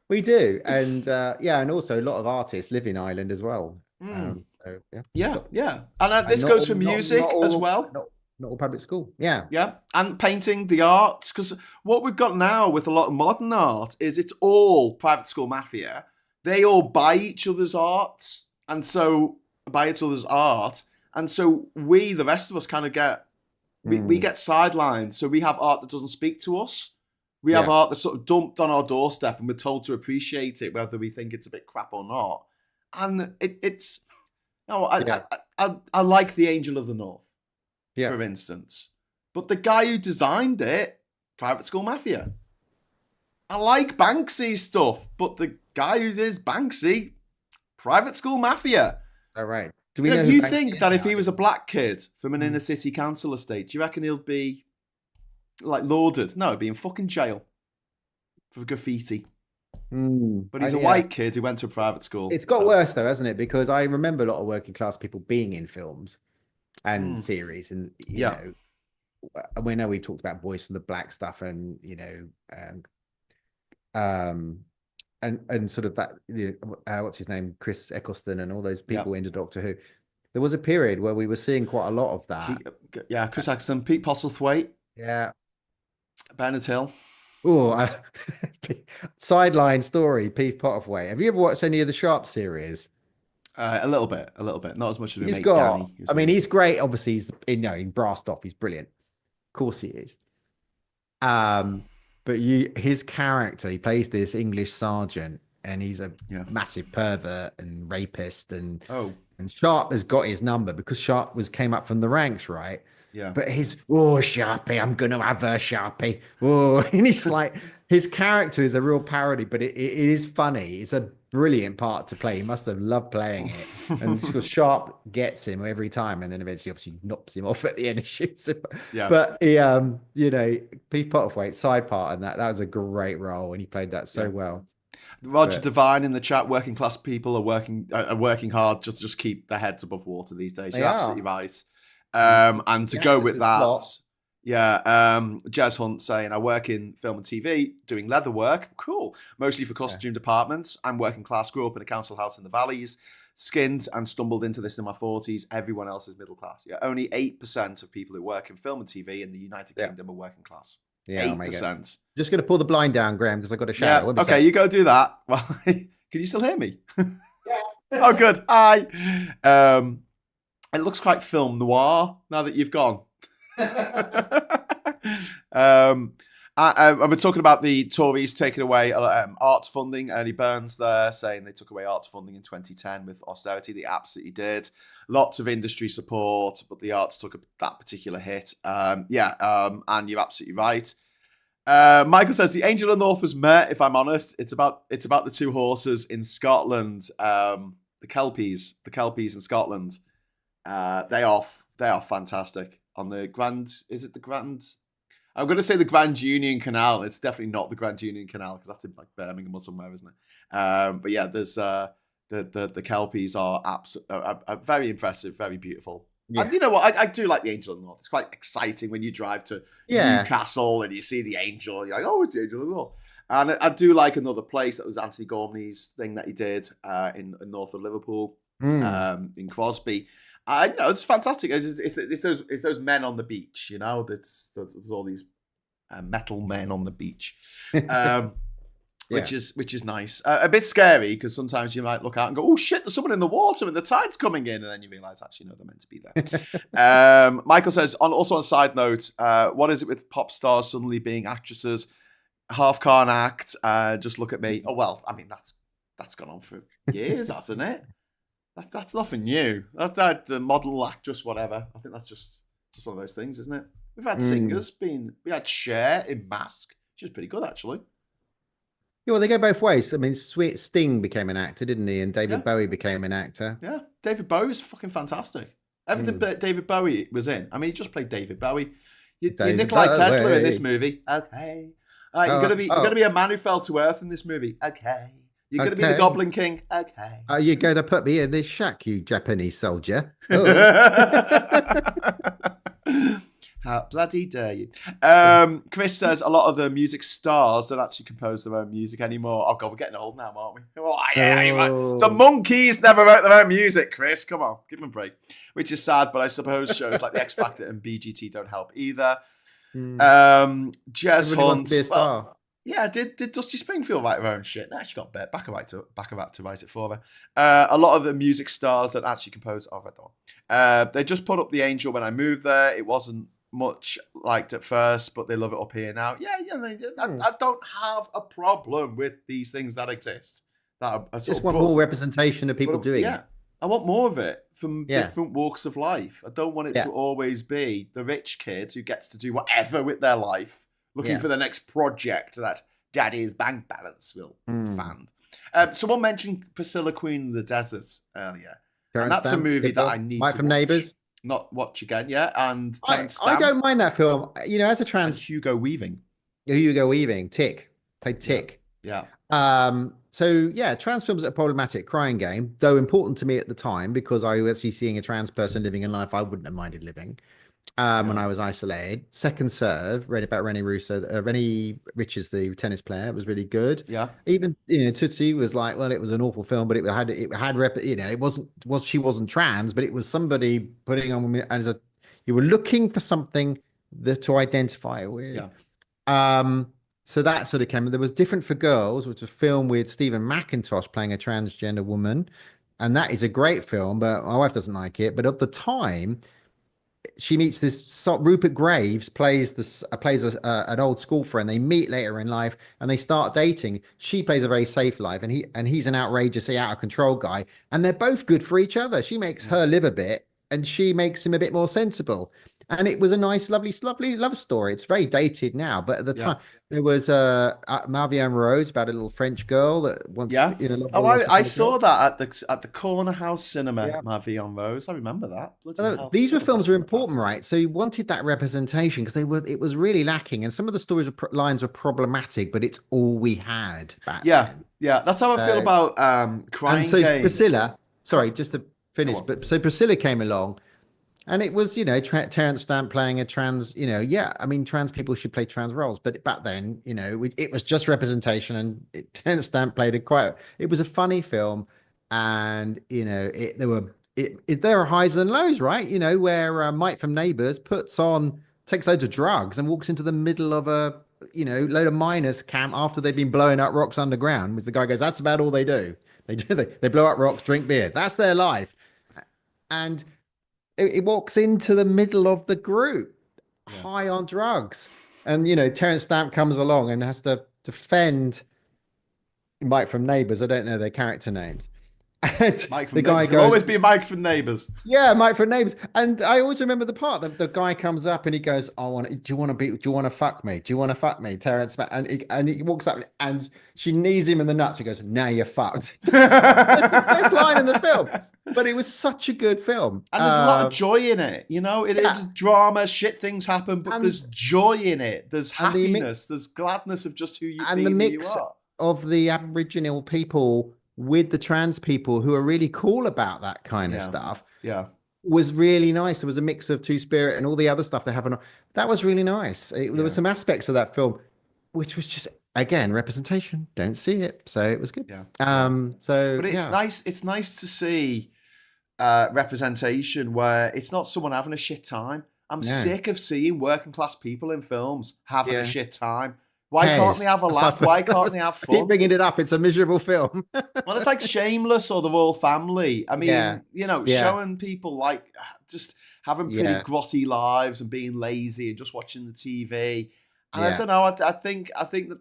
B: We do. And and also a lot of artists live in Ireland as well. And this goes for music as well. Not all public school. Yeah.
A: And painting, the arts. Because what we've got now with a lot of modern art is it's all private school mafia. They all buy each other's art. And so we, the rest of us, kind of get, we get sidelined. So we have art that doesn't speak to us. We have art that's sort of dumped on our doorstep and we're told to appreciate it, whether we think it's a bit crap or not. And it's, I like The Angel of the North. For instance. But the guy who designed it, private school mafia. I like Banksy's stuff, but the guy who is Banksy, private school mafia.
B: All right. Do we
A: know you think that if he was a black kid from an inner city council estate, do you reckon he'll be like lauded? No, he'd be in fucking jail for graffiti. But he's a
B: Yeah.
A: white kid who went to a private school.
B: It's got
A: So,
B: worse though, hasn't it? Because I remember a lot of working class people being in films and
A: mm,
B: series, and
A: yeah.
B: we know we've talked about Voice and the Black stuff, and um, and sort of that, what's his name, Chris Eccleston, and all those
A: Yeah.
B: people into Doctor Who. There was a period where we were seeing quite a lot of that.
A: Yeah, Chris Axton, Pete Postlethwaite,
B: Yeah.
A: Bernard Hill.
B: Oh, sideline story, Pete Potterway. Have you ever watched any of the Sharp series?
A: A little bit. Not as much as my
B: He's
A: mate
B: got,
A: Danny.
B: I mean, he's great. Obviously, he's in brassed off. He's brilliant. Of course he is. But his character, he plays this English sergeant, and he's a massive pervert and rapist, and Sharp has got his number because Sharp came up from the ranks, right?
A: Yeah.
B: But Sharpie, I'm gonna have a Sharpie. Oh, and he's like, his character is a real parody, but it is funny. It's a brilliant part to play. He must have loved playing it. And because Sharp gets him every time, and then eventually obviously knocks him off at the end and shoots him.
A: Yeah.
B: But he Pete Potterthwaite, side part, and that was a great role, and he played that so well.
A: Roger Devine in the chat, working class people are working hard just keep their heads above water these days. You're absolutely right. And to go with that, Jazz Hunt saying, I work in film and TV doing leather work. Cool. Mostly for costume departments. I'm working class, grew up in a council house in the valleys, skinned and stumbled into this in my 40s. Everyone else is middle class. Yeah, only 8% of people who work in film and TV in the United Kingdom are working class. Yeah, 8%.
B: Just going to pull the blind down, Graham, because I got a shower.
A: Yeah. Okay, you go do that. Well, can you still hear me? Oh, good. Hi. It looks quite film noir now that you've gone. I've been talking about the Tories taking away arts funding. Ernie Burns there saying they took away arts funding in 2010 with austerity. They absolutely did. Lots of industry support, but the arts took that particular hit. And you're absolutely right. Michael says the Angel of the North was meh, if I'm honest. It's about the two horses in Scotland, the Kelpies in Scotland. They are fantastic on the Grand. Is it the Grand? I'm going to say the Grand Union Canal. It's definitely not the Grand Union Canal because that's in like Birmingham or somewhere, isn't it? But yeah, there's the Kelpies are very impressive, very beautiful. Yeah. And you know what? I do like the Angel of the North. It's quite exciting when you drive to Newcastle and you see the Angel. You're like, oh, it's the Angel of the North. And I do like another place that was Anthony Gormley's thing that he did in north of Liverpool, in Crosby. It's fantastic. It's those men on the beach, there's all these metal men on the beach, which is nice. A bit scary because sometimes you might look out and go, oh shit, there's someone in the water and the tide's coming in, and then you realise actually no, they're meant to be there. Michael says, also on a side note, what is it with pop stars suddenly being actresses? Half can't act. Just look at me. Oh well, I mean that's gone on for years, hasn't it? That's nothing new. That's model, actress, whatever. I think that's just one of those things, isn't it? We've had singers we had Cher in Mask. She was pretty good, actually.
B: Yeah, well, they go both ways. I mean, Sting became an actor, didn't he? And David Bowie became an actor.
A: Yeah, David Bowie was fucking fantastic. Everything David Bowie was in. I mean, he just played David Bowie. You're Nikolai Tesla in this movie. Okay. You're gonna be a man who fell to earth in this movie. Okay. You're going to be the Goblin King? Okay.
B: Are you going to put me in this shack, you Japanese soldier? Oh.
A: How bloody dare you? Chris says a lot of the music stars don't actually compose their own music anymore. Oh, God, we're getting old now, aren't we? Oh, yeah, The Monkees never wrote their own music, Chris. Come on, give them a break. Which is sad, but I suppose shows like The X Factor and BGT don't help either. Jez Hunt.
B: Be a star.
A: Well, yeah, did Dusty Springfield write her own shit? No, she got Baccarat to write it for her. A lot of the music stars that actually compose. They just put up The Angel when I moved there. It wasn't much liked at first, but they love it up here now. I don't have a problem with these things that exist. That are
B: just want more representation of people doing it.
A: I want more of it from different walks of life. I don't want it to always be the rich kid who gets to do whatever with their life, looking for the next project that daddy's bank balance will fund. Someone mentioned Priscilla, Queen of the Desert earlier. And that's a movie that I need to
B: from
A: watch.
B: Neighbours.
A: Not watch again, and
B: I don't mind that film. As a trans...
A: And Hugo Weaving.
B: Hugo Weaving, Tick. Played Tick.
A: Yeah.
B: So yeah, trans films are a problematic crying game, though important to me at the time because I was actually seeing a trans person living a life I wouldn't have minded living. When
A: Yeah.
B: I was isolated. Second Serve, read about Rennie Russo, Rennie Richards, the tennis player, was really good.
A: Yeah.
B: Even Tootsie was like, well, it was an awful film, but it had it wasn't she wasn't trans, but it was somebody putting on as a you were looking for something that to identify with.
A: Yeah.
B: So that sort of came. There was Different for Girls, which was a film with Stephen McIntosh playing a transgender woman, and that is a great film, but my wife doesn't like it. But at the time she meets Rupert Graves plays an old school friend. They meet later in life and they start dating. She plays a very safe life, and he's an outrageously out of control guy. And they're both good for each other. She makes
A: Yeah.
B: her live a bit, and she makes him a bit more sensible. And it was a nice, lovely, lovely love story. It's very dated now, but at the
A: Yeah.
B: time there was Marvion Rose about a little French girl that wants
A: Yeah.
B: love
A: Oh,
B: lost
A: I
B: beside a
A: saw
B: girl.
A: that at the Corner House Cinema,
B: Yeah.
A: my on Rose. I remember that. Bloody hell.
B: These were
A: What a
B: films
A: blast
B: were
A: from the
B: important,
A: past.
B: right? So you wanted that representation because it was really lacking, and some of the lines were problematic, but it's all we had back
A: Yeah.
B: then.
A: Yeah. That's how I feel
B: So,
A: about
B: and
A: Crying
B: so
A: Game.
B: Priscilla,
A: Cry-
B: sorry, just to
A: Go
B: finish,
A: on.
B: but so Priscilla came along, and it was Terrence Stamp playing a trans, yeah, I mean trans people should play trans roles, but back then, it was just representation, and Terrence Stamp played it was a funny film, and there are highs and lows, right? Where Mike from Neighbours takes loads of drugs and walks into the middle of a load of miners camp after they've been blowing up rocks underground. Which the guy goes, "That's about all they do. They blow up rocks, drink beer. That's their life." And it walks into the middle of the group,
A: Yeah.
B: high on drugs, and Terrence Stamp comes along and has to defend Mike from Neighbours. I don't know their character names. And
A: Mike
B: the
A: from
B: guy
A: Neighbours. There'll
B: goes,
A: always be a Mike from Neighbours.
B: "Yeah, Mike from Neighbours." And I always remember the part that the guy comes up and he goes, Do you want to be? Do you want to fuck me? Do you want to fuck me, Terrence?" And he walks up and she knees him in the nuts. He goes, "Now you're fucked." That's the best line in the film. But it was such a good film.
A: And there's a lot of joy in it. It's
B: Yeah,
A: drama, shit things happen, but
B: and
A: there's joy in it. There's
B: and the mi-
A: happiness. There's gladness of just
B: and the
A: being who you
B: mix
A: are.
B: of the Aboriginal people with the trans people who are really cool about that kind of
A: Yeah.
B: stuff
A: Yeah.
B: was really nice. There was a mix of Two Spirit and all the other stuff they have. That was really nice. There were
A: Yeah.
B: some aspects of that film which was just again representation. Don't see it, so it was good.
A: Yeah. Yeah.
B: So
A: But it's
B: yeah,
A: nice. It's nice to see representation where it's not someone having a shit time. I'm
B: yeah,
A: sick of seeing working class people in films having a
B: yeah.
A: shit time. Why can't they
B: Pairs.
A: have a
B: That's my
A: laugh? Why can't
B: first.
A: they have
B: I keep
A: fun?
B: bringing it up. It's a miserable film.
A: Well, it's like Shameless or The Royal Family. I
B: Yeah,
A: mean,
B: yeah,
A: showing people like just having pretty
B: yeah,
A: grotty lives and being lazy and just watching the TV. And I
B: yeah,
A: don't know. I think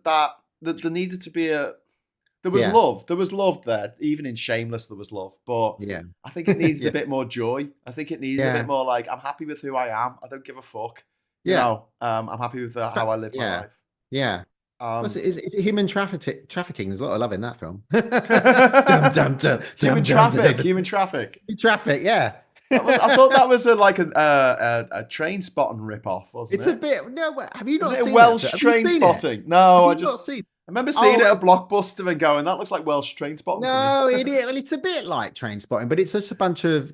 A: that there needed to be there was
B: yeah,
A: love. There was love there. Even in Shameless, there was love. But
B: yeah,
A: I think it needed a
B: yeah,
A: bit more joy. I think it needed a bit
B: yeah,
A: more like I'm happy with who I am. I don't give a fuck.
B: yeah,
A: I'm happy with how I live my
B: yeah,
A: life.
B: yeah. What's
A: Um,
B: it? Is it human trafficking? There's a lot of love in that film. Dum dum dum
A: human
B: dum dum
A: traffic.
B: dum.
A: Human traffic.
B: Traffic, yeah.
A: I thought that was a train spotting rip off, wasn't
B: It's a
A: it?
B: bit. No, have you
A: Isn't
B: not
A: it
B: seen that?
A: Welsh
B: Have you
A: train
B: seen it?
A: spotting?
B: Have
A: No,
B: you not seen?
A: I remember seeing
B: Oh
A: it at Blockbuster and going, that looks like Welsh train spotting to me.
B: no, it is. Well, it's a bit like Train Spotting, but it's just a bunch of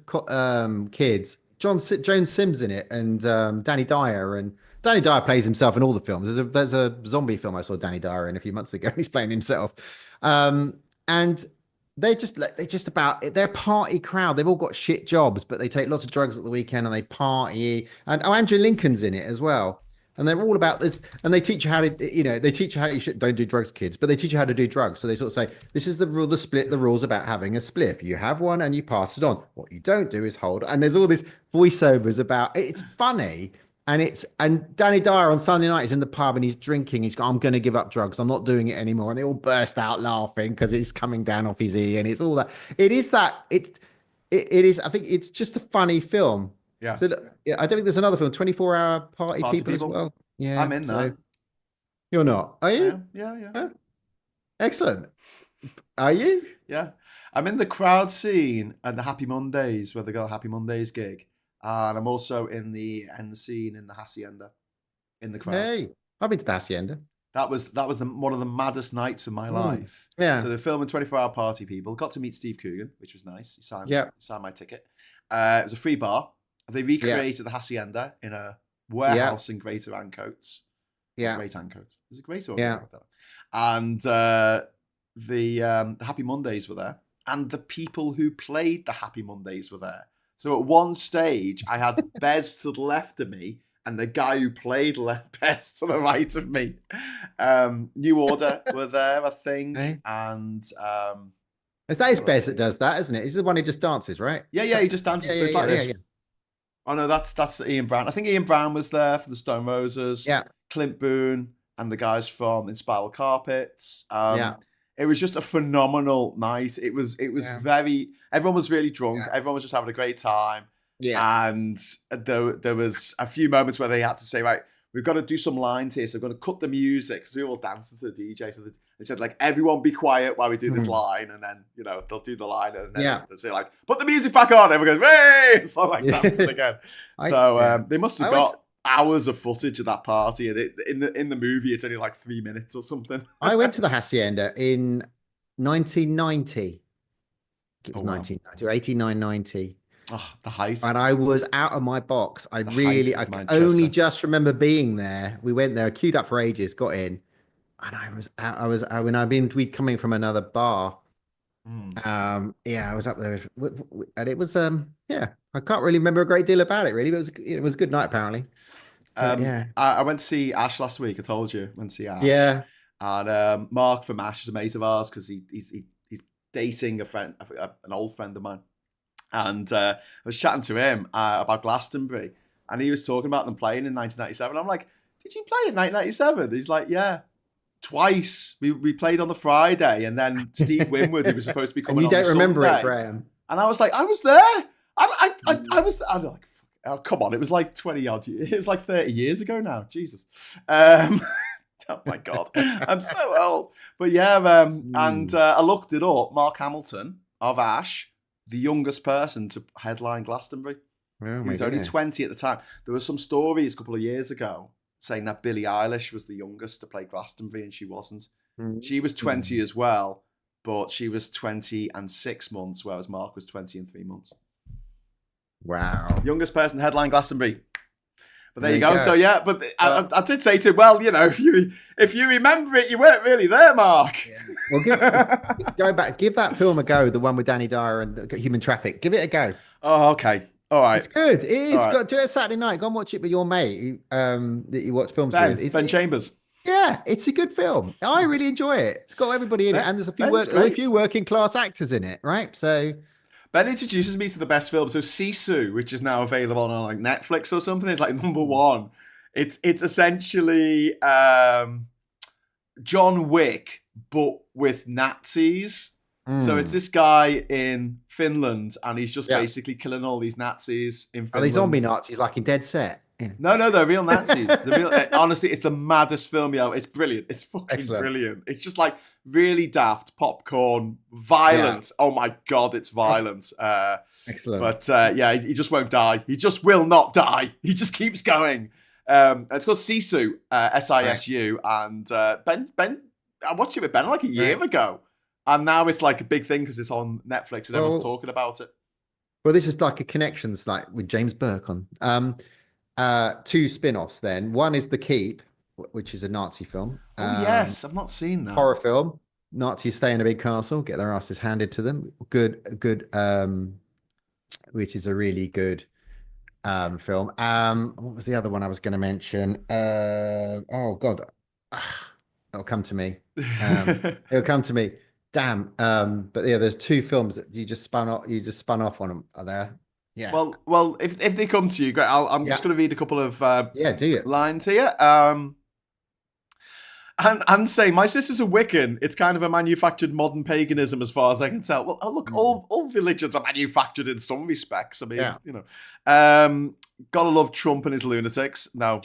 B: kids. Joan Sims in it, and Danny Dyer, and Danny Dyer plays himself in all the films. There's a zombie film I saw Danny Dyer in a few months ago. And he's playing himself, and they're a party crowd. They've all got shit jobs, but they take lots of drugs at the weekend and they party. And Andrew Lincoln's in it as well. And they're all about this, and they teach you how to, they teach you how you don't do drugs, kids, but they teach you how to do drugs. So they sort of say, this is the rule, the rules about having a spliff. You have one and you pass it on. What you don't do is hold. And there's all these voiceovers about it's funny. And Danny Dyer on Sunday night is in the pub and he's drinking. He's going, "I'm going to give up drugs. I'm not doing it anymore." And they all burst out laughing because it's coming down off his ear, and it's all that. It is that. It is. I think it's just a funny film.
A: Yeah.
B: So yeah, I don't think there's another film, 24-hour party
A: Party
B: people as
A: people.
B: well. Yeah.
A: I'm in
B: So
A: that.
B: you're not, are
A: I
B: you?
A: am. Yeah, yeah.
B: Huh? Excellent. Are you?
A: Yeah. I'm in the crowd scene at the Happy Mondays where they got a Happy Mondays gig. And I'm also in the end scene in the Hacienda in the crowd.
B: Hey, I've been to the Hacienda.
A: That was one of the maddest nights of my life.
B: Yeah.
A: So they're filming 24-hour party people. Got to meet Steve Coogan, which was nice. He signed my ticket. It was a free bar. They recreated the Hacienda in a warehouse in Greater Ancoats.
B: Yeah.
A: Great Ancoats. Was it Greater or
B: Yeah.
A: And the Happy Mondays were there. And the people who played the Happy Mondays were there. So at one stage, I had Bez to the left of me and the guy who played Bez to the right of me. New Order were there, I think.
B: Okay.
A: And
B: it's Bez that does that, isn't it? He's the one who just dances, right?
A: Yeah, he just dances. It's like this. Oh no, that's Ian Brown. I think Ian Brown was there for the Stone Roses.
B: Yeah.
A: Clint Boone and the guys from In Spiral Carpets.
B: Yeah.
A: It was just a phenomenal night. It was very. Everyone was really drunk.
B: Yeah.
A: Everyone was just having a great time.
B: Yeah.
A: And there was a few moments where they had to say, right, we've got to do some lines here. So we're going to cut the music because we were all dancing to the DJ. So they said, like, everyone be quiet while we do this line. And then, they'll do the line. And then they'll say, like, put the music back on. Everyone goes, hey! So like dancing again. They must have got hours of footage of that party. And in the movie, it's only like 3 minutes or something.
B: I went to the Hacienda in 1990. It was 1990 or 89, 90.
A: Oh, the height.
B: And I was out of my box. I can only just remember being there. We went there, queued up for ages, got in, and I was out. When we'd coming from another bar. I was up there, and it was I can't really remember a great deal about it really, but it was a good night apparently.
A: I went to see Ash last week. I told you, I went to see Ash.
B: Yeah.
A: And Mark from Ash is a mate of ours because he's dating a friend, an old friend of mine. And I was chatting to him about Glastonbury, and he was talking about them playing in 1997. I'm like, did you play in 1997? He's like, yeah, twice. We played on the Friday, and then Steve Winwood, who was supposed to be coming on the Sunday.
B: And you don't remember it, Graham?
A: And I was like, I was there. I was. I'm like, oh, come on, it was like 20 odd. It was like 30 years ago now. Jesus. Oh my God, I'm so old. But yeah, and I looked it up. Mark Hamilton of Ash, the youngest person to headline Glastonbury. He was only 20 at the time. There were some stories a couple of years ago saying that Billie Eilish was the youngest to play Glastonbury, and she wasn't. She was 20 as well, but she was 20 and 6 months, whereas Mark was 20 and 3 months.
B: Wow.
A: Youngest person to headline Glastonbury. But there you go. So yeah, but I did say to him, well, if you remember it, you weren't really there, Mark.
B: Yeah. Well, go back, give that film a go, the one with Danny Dyer and Human Traffic. Give it a go.
A: Oh, okay. All right.
B: It's good. It is.
A: Right.
B: Do it Saturday night. Go and watch it with your mate that you watch films with.
A: Ben Chambers.
B: Yeah, it's a good film. I really enjoy it. It's got everybody in it, and there's a few working class actors in it, right? So
A: Ben introduces me to the best film. So Sisu, which is now available on like Netflix or something, is like number one. It's essentially John Wick, but with Nazis. So it's this guy in Finland, and he's just basically killing all these Nazis in Finland.
B: Are they zombie Nazis like in Dead Set? Yeah.
A: No, they're real Nazis. Honestly, it's the maddest film ever. It's brilliant. It's fucking brilliant. It's just like really daft, popcorn, violent. Yeah. Oh my God, it's violent.
B: Excellent.
A: But he just won't die. He just will not die. He just keeps going. It's called Sisu, Sisu. Right. And Ben, I watched it with Ben like a year ago. And now it's like a big thing because it's on Netflix and everyone's talking about it.
B: Well, this is like a connections like with James Burke on. Two spin-offs then. One is The Keep, which is a Nazi film.
A: Yes, I've not seen that.
B: Horror film. Nazis stay in a big castle, get their asses handed to them. Good, which is a really good film. What was the other one I was going to mention? Oh God, it'll come to me. It'll come to me. Damn. But yeah, there's two films that you just spun off on them. Are there? Yeah.
A: Well, if they come to you, great. I'm just going to read a couple of
B: do it.
A: lines here. And say, my sister's a Wiccan. It's kind of a manufactured modern paganism, as far as I can tell. Well, look, all religions are manufactured in some respects. I mean, gotta love Trump and his lunatics. No,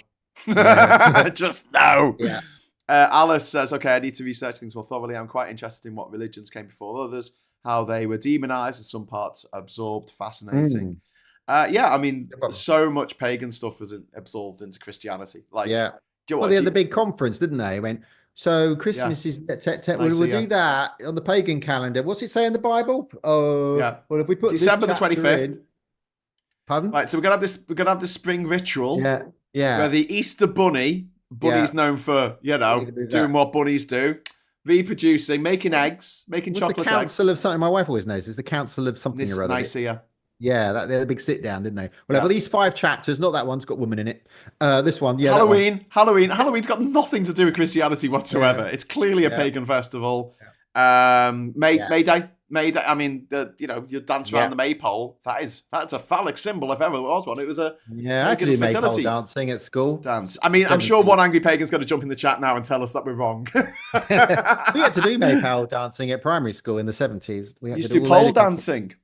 A: just no.
B: Yeah.
A: Alice says, okay, I need to research things more thoroughly. I'm quite interested in what religions came before others, how they were demonized and some parts absorbed. Fascinating. I mean, so much pagan stuff was absorbed into Christianity. Like,
B: they had the big conference, didn't they? When So
A: Yeah,
B: Christmas is
A: nice.
B: we'll
A: Yeah,
B: do that on the pagan calendar. What's it say in the Bible? Oh,
A: yeah.
B: well, if we put this
A: December the
B: chapter
A: 25th.
B: in, pardon?
A: Right, so we're gonna have this. We're gonna have this spring ritual
B: Yeah,
A: where
B: yeah,
A: the Easter bunny, bunny's
B: yeah.
A: known for
B: We need to do
A: doing
B: that.
A: what bunnies do, reproducing, making
B: What was
A: eggs, making
B: was the
A: chocolate
B: council
A: eggs.
B: of something? My wife always knows. It's the council of something or other.
A: Nicaea.
B: Yeah, they had a big sit down, didn't they? Well,
A: Yeah.
B: these 5 chapters, not that one's got woman in it. This one, yeah, that one.
A: Halloween's got nothing to do with Christianity whatsoever.
B: Yeah,
A: It's clearly a
B: yeah,
A: pagan festival.
B: yeah,
A: May
B: yeah,
A: Day. May Day. I mean, you dance around
B: yeah.
A: the maypole. That's a phallic symbol if ever was one. It was a
B: Yeah, I had to
A: pagan
B: do maypole
A: fertility
B: dancing at school.
A: dance. I mean, I'm sure
B: 70s.
A: one angry pagan's going to jump in the chat now and tell us that we're wrong.
B: We had to do maypole dancing at primary school in the 70s. We
A: You
B: had
A: used
B: to
A: to
B: do
A: do
B: all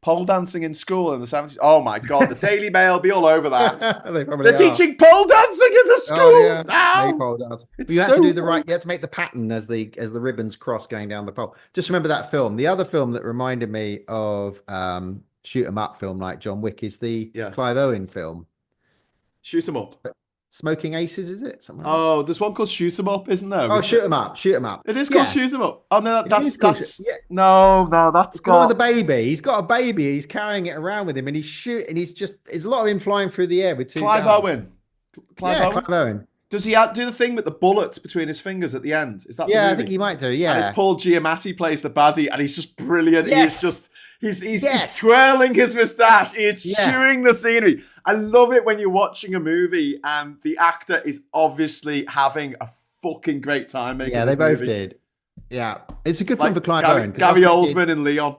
A: pole dancing in school in the 70s. Oh my God, the Daily Mail be all over that.
B: They probably
A: They're
B: are.
A: teaching pole dancing in the schools
B: Oh yeah,
A: now.
B: maypole dance.
A: It's
B: But you had
A: so
B: to do the right.
A: woke.
B: You had to make the pattern as the ribbons cross going down the pole. Just remember that film. The other film that reminded me of shoot 'em up film like John Wick is the
A: Yeah.
B: Clive Owen film.
A: Shoot 'em up.
B: Smoking Aces, is it? Something like that?
A: Oh, there's one called Shoot 'em up, isn't there?
B: Oh, shoot 'em up, shoot 'em up.
A: It is called
B: Yeah,
A: Shoot 'em up. Oh no,
B: it
A: that's
B: is called
A: that's
B: yeah.
A: no, that's
B: It's the one with
A: got
B: the baby. He's got a baby. He's carrying it around with him, and he's shooting. He's just. It's a lot of him flying through the air with two
A: Clive
B: guns.
A: Owen. Clive
B: Yeah,
A: Owen.
B: Clive Owen.
A: Does he do the thing with the bullets between his fingers at the end? Is that the
B: Yeah, I
A: movie?
B: think he might do.
A: And
B: Yeah.
A: it's Paul Giamatti plays the baddie, and he's just brilliant.
B: Yes.
A: He's
B: Yes.
A: twirling his moustache. He's
B: Yeah.
A: chewing the scenery. I love it when you're watching a movie and the actor is obviously having a fucking great time making
B: Yeah,
A: this
B: they both
A: movie.
B: did. Yeah, it's a good film
A: Like
B: for Clive
A: Gary,
B: Owen. 'Cause
A: Gary
B: after he did-
A: Oldman in Leon.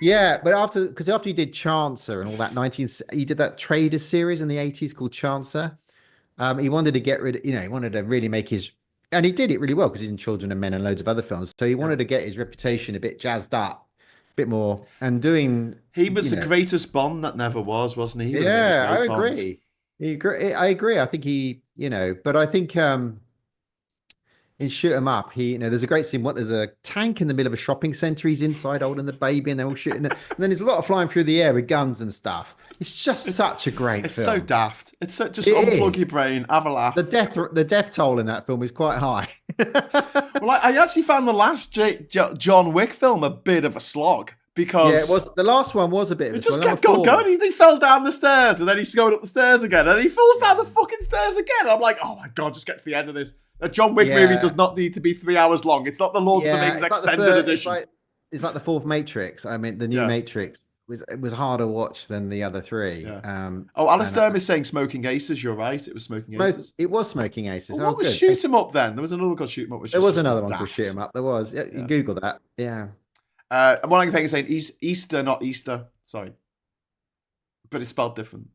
B: Yeah, but after he did Chancer and all that he did that Trader series in the 80s called Chancer. He wanted to get rid of, he wanted to really make and he did it really well because he's in Children and Men and loads of other films. So he wanted to get his reputation a bit jazzed up, a bit more, and doing.
A: He was the greatest Bond that never was, wasn't he?
B: Yeah, I
A: Bond.
B: agree. I agree. I think but I think in Shoot 'em Up, there's a great scene. There's a tank in the middle of a shopping center. He's inside holding the baby, and they're all shooting. And then there's a lot of flying through the air with guns and stuff. It's just such a great
A: It's
B: film.
A: so daft. It's so, just
B: It
A: unplug
B: is.
A: your brain, have a laugh.
B: The death toll in that film is quite high.
A: Well, I actually found the last John Wick film a bit of a slog because
B: Yeah, it was. The last one was a bit of
A: it
B: a
A: just
B: slog.
A: kept going. He fell down the stairs and then he's going up the stairs again and he falls down the fucking stairs again. I'm like, oh my God, just get to the end of this. A John Wick movie does not need to be 3 hours long. It's not the Lord of the Rings extended edition.
B: It's like the fourth Matrix. I mean, the new Matrix was harder watch than the other three.
A: Yeah. Alistair is saying Smoking Aces. You're right. It was Smoking Aces.
B: It was Smoking Aces.
A: Well, what was Shoot 'em Up then? There was another one called Shoot 'em Up.
B: There was another one called Shoot 'em Up. There was. Yeah, you Google that. Yeah.
A: And one I'm saying Easter, not Easter. Sorry, but it's spelled different.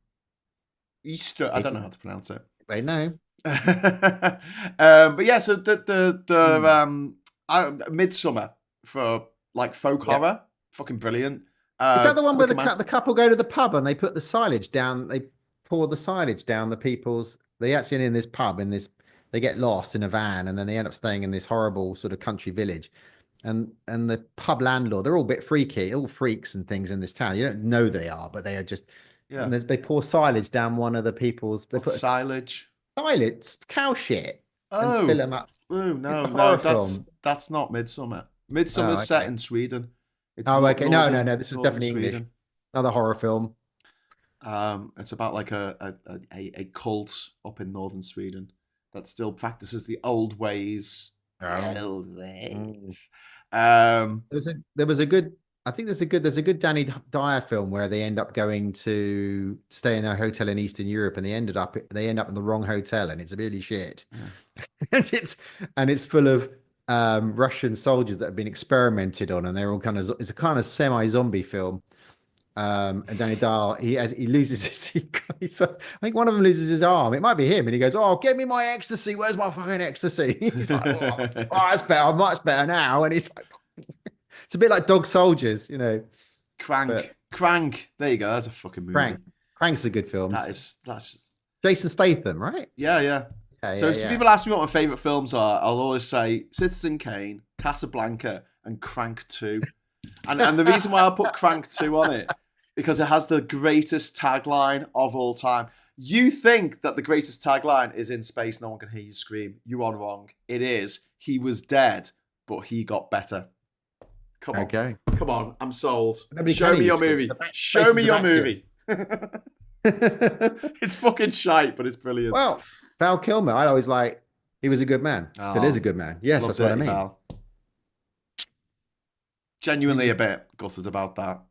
A: Easter. I don't know how to pronounce it.
B: They know.
A: But yeah, so the Midsummer for like folk horror, fucking brilliant.
B: Is that the one where the couple go to the pub and they put the silage down? They pour the silage down the people's. They actually in this pub they get lost in a van and then they end up staying in this horrible sort of country village. And the pub landlord, they're all a bit freaky, all freaks and things in this town. You don't know they are, but they are just. Yeah. And they pour silage down one of the people's. They put
A: silage.
B: Silage, cow shit.
A: Oh,
B: and fill them up.
A: Oh no, that's not Midsummer. Midsummer's set in Sweden.
B: It's okay. No. This was definitely Sweden. English. Another horror film.
A: It's about like a cult up in northern Sweden that still practices the old ways. Old ways.
B: There was a good. I think there's a good Danny Dyer film where they end up going to stay in a hotel in Eastern Europe and they end up in the wrong hotel and it's really shit. Yeah. and it's full of Russian soldiers that have been experimented on and they're all it's a kind of semi-zombie film. And Danny Dyer, he loses his. I think one of them loses his arm. It might be him, and he goes, "Oh, get me my ecstasy. Where's my fucking ecstasy?" He's like, "Oh, that's better. Much better now." And he's like, it's a bit like Dog Soldiers,
A: Crank. There you go. That's a fucking movie.
B: Crank's a good film.
A: That's
B: Jason Statham, right?
A: Yeah. So if people ask me what my favorite films are, I'll always say Citizen Kane, Casablanca, and Crank 2. And the reason why I put Crank 2 on it because it has the greatest tagline of all time. You think that the greatest tagline is in space, no one can hear you scream. You are wrong. It is, he was dead, but he got better. Come on.
B: Okay.
A: Come on. I'm sold.
B: Nobody
A: Show
B: can
A: me
B: hear
A: your
B: you
A: movie.
B: scream. The
A: Show
B: space
A: me
B: is a
A: your
B: vacuum.
A: movie. It's fucking shite, but it's brilliant.
B: Well, Val Kilmer, I always like, he was a good man. Still is a good man. Yes,
A: love
B: that's what I
A: Dirty
B: mean.
A: Val. Genuinely a bit gutted about that.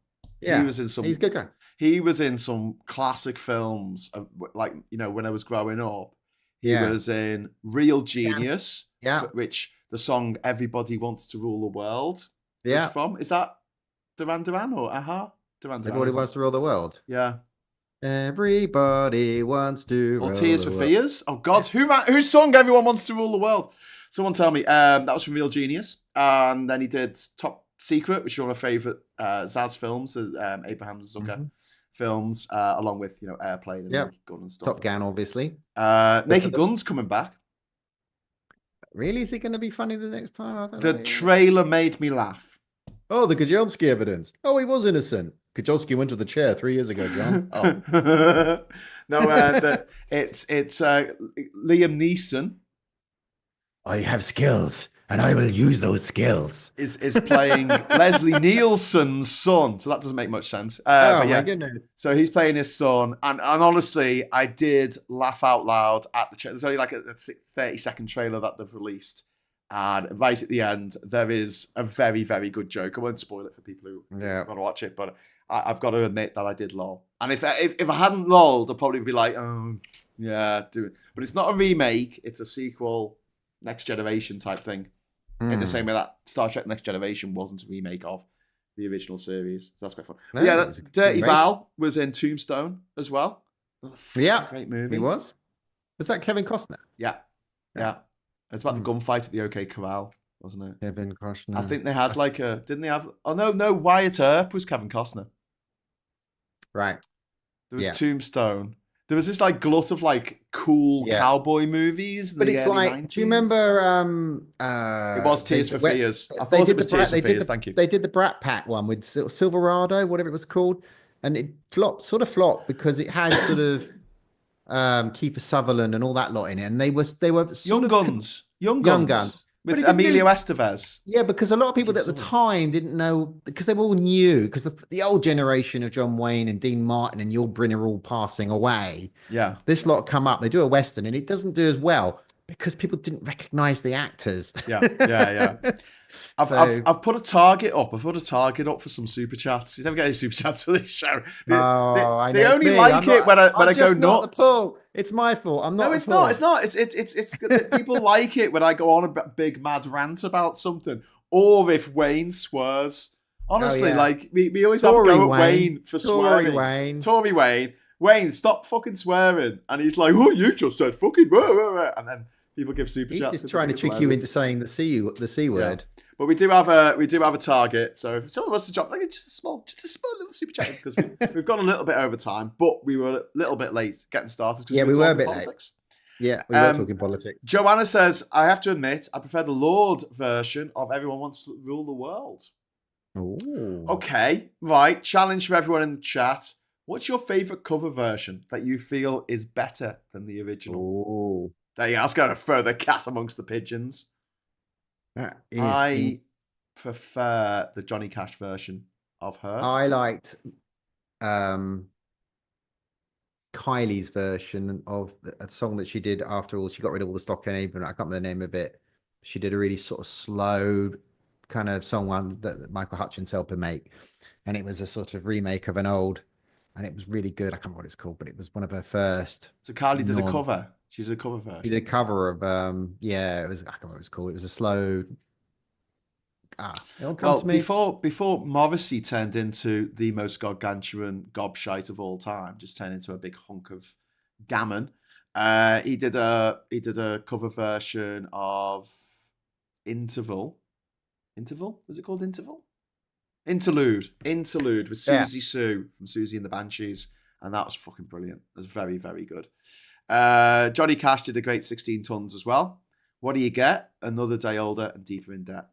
B: Yeah,
A: He was in some.
B: he's a good guy.
A: He was in some classic films, like, you know, when I was growing up. He
B: Yeah.
A: was in Real Genius,
B: Yeah.
A: which the song "Everybody Wants to Rule the World"
B: Yeah.
A: is from. Is that Duran Duran or Aha? Duran Duran.
B: Everybody wants to rule the world.
A: Yeah.
B: Everybody wants to
A: Or
B: rule
A: Tears
B: the
A: for
B: world.
A: Fears. Oh God, who sung "Everyone Wants to Rule the World"? Someone tell me. That was from Real Genius, and then he did Top Secret, which is one of my favorite Zaz films, Abraham Zucker films, along with, you know, Airplane and Naked Gun and stuff.
B: Top Gun, obviously.
A: Naked Gun's coming back.
B: Really? Is it going to be funny the next time? I don't
A: The
B: know.
A: trailer made me laugh.
B: Oh, the Kajonski evidence. Oh, he was innocent. Kajonski went to the chair 3 years ago, John. Oh.
A: No, it's Liam Neeson.
B: I have skills, and I will use those skills.
A: Is playing Leslie Nielsen's son, so that doesn't make much sense.
B: Oh
A: but yeah,
B: my goodness!
A: So he's playing his son, and honestly, I did laugh out loud at the trailer. There's only like a 30-second trailer that they've released, and right at the end, there is a very, very good joke. I won't spoil it for people who want to watch it, but I've got to admit that I did lol. And if I hadn't lolled, I'd probably be like, oh yeah, do it. But it's not a remake; it's a sequel, Next Generation type thing. In the same way that Star Trek Next Generation wasn't a remake of the original series. So that's quite fun.
B: No,
A: Yeah, Dirty
B: remake.
A: Val was in Tombstone as well.
B: Yeah,
A: great movie.
B: He was. Was that Kevin Costner?
A: Yeah. It's about the gunfight at the OK Corral, wasn't it?
B: Kevin Costner.
A: I think they had like a. Didn't they have? Oh no, Wyatt Earp was Kevin Costner.
B: Right.
A: There was Tombstone. There was this like glut of like cool cowboy movies.
B: But it's like,
A: 90s.
B: do you remember?
A: It was Tears for Fears. I thought it was Tears for Fears. Thank you.
B: They did the Brat Pack one with Silverado, whatever it was called, and it sort of flopped because it had sort of Kiefer Sutherland and all that lot in it, and they were
A: Young Guns. With Emilio Estevez.
B: Yeah, because a lot of people at the time didn't know, because they all knew, because the old generation of John Wayne and Dean Martin and Yul Brynner all passing away.
A: Yeah.
B: This lot come up, they do a Western, and it doesn't do as well because people didn't recognize the actors.
A: Yeah. I've put a target up. I've put a target up for some super chats. You never get any super chats for this show. They only like it when I go nuts.
B: It's my fault. I'm not.
A: No, it's not. It's not. It's people like it when I go on a big mad rant about something, or if Wayne swears. Honestly, like we always have to go at Wayne for swearing. Tory Wayne. Wayne, stop fucking swearing. And he's like, oh, you just said fucking blah. And then people give super chats.
B: He's just trying to trick you into saying the C word.
A: But we do have a target. So if someone wants to drop like just a small little super chat, because we've gone a little bit over time, but we were a little bit late getting started.
B: Yeah, we were a bit late. Yeah, we were talking politics.
A: Joanna says, I have to admit, I prefer the Lord version of Everyone Wants to Rule the World.
B: Ooh.
A: Okay, right. Challenge for everyone in the chat. What's your favourite cover version that you feel is better than the original?
B: Ooh.
A: There you go. I was going to throw the cat amongst the pigeons. I prefer the Johnny Cash version of Hurt.
B: I liked Kylie's version of a song that she did after all. She got rid of all the stock and even I can't remember the name of it. She did a really sort of slow kind of song one that Michael Hutchence helped her make. And it was a sort of remake of an old, and it was really good. I can't remember what it's called, but it was one of her first.
A: So Kylie did a cover. She did a cover version.
B: She did a cover of it was, I can't remember what it's called. It was a slow. It'll come to me.
A: Before Morrissey turned into the most gargantuan gobshite of all time, just turned into a big hunk of gammon. He did a cover version of Interval. Interval? Was it called Interval? Interlude with Susie Sue from Susie and the Banshees, and that was fucking brilliant. It was very, very good. Johnny Cash did a great 16 Tons as well. What do you get? Another Day Older and Deeper in Debt.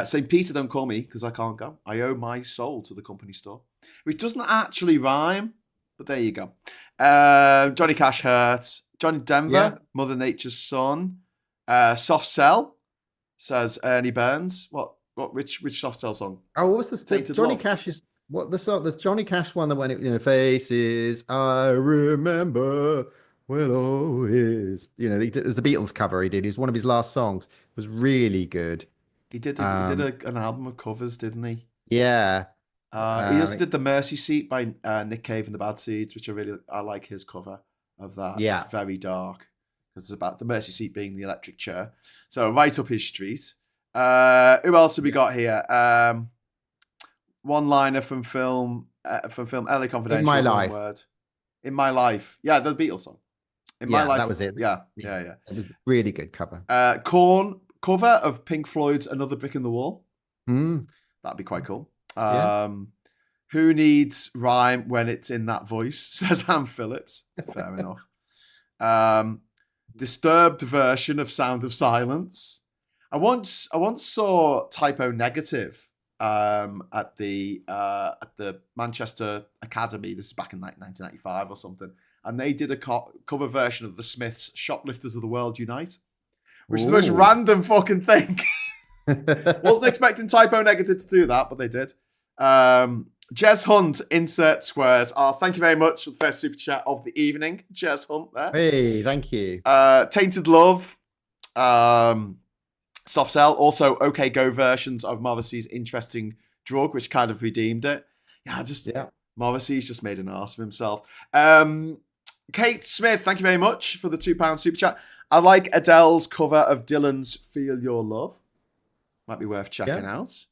A: St. Peter, don't call me because I can't go. I owe my soul to the company store, which doesn't actually rhyme, but there you go. Johnny Cash hurt. Johnny Denver,
B: Yeah.
A: Mother Nature's Son. Soft Cell, says Ernie Burns. Which Soft Cell song?
B: Oh, what was this? The
A: Tainted
B: Johnny
A: Love.
B: Cash is what the song? The Johnny Cash one that when it, faces I remember will always. It was a Beatles cover he did. It was one of his last songs. It was really good.
A: He did
B: Um,
A: an album of covers, didn't he?
B: yeah.
A: He also
B: Um,
A: did the Mercy Seat by Nick Cave and the Bad Seeds, which I like his cover of that.
B: yeah.
A: It's very dark because it's about the Mercy Seat being the electric chair. So right up his street. Who else have we got here? One liner from film LA Confidential.
B: In My
A: one
B: Life.
A: word. In My Life. Yeah, the Beatles song. In My Life.
B: That was it.
A: Yeah.
B: It was a really good cover.
A: Korn cover of Pink Floyd's Another Brick in the Wall.
B: Mm.
A: That'd be quite cool.
B: Yeah.
A: Who needs rhyme when it's in that voice? Says Ann Phillips. Fair enough. Disturbed version of Sound of Silence. I once saw Typo Negative at the Manchester Academy. This is back in like 1995 or something, and they did a cover version of the Smiths' "Shoplifters of the World Unite," which is the most random fucking thing. Wasn't expecting Typo Negative to do that, but they did. Jez Hunt, insert squares. Thank you very much for the first super chat of the evening. Jez Hunt there.
B: Hey, thank you.
A: Tainted Love. Soft Cell. Also, OK Go versions of Morrissey's Interesting Drug, which kind of redeemed it. Morrissey's just made an arse of himself. Kate Smith, thank you very much for the £2 super chat. I like Adele's cover of Dylan's Feel Your Love. Might be worth checking out.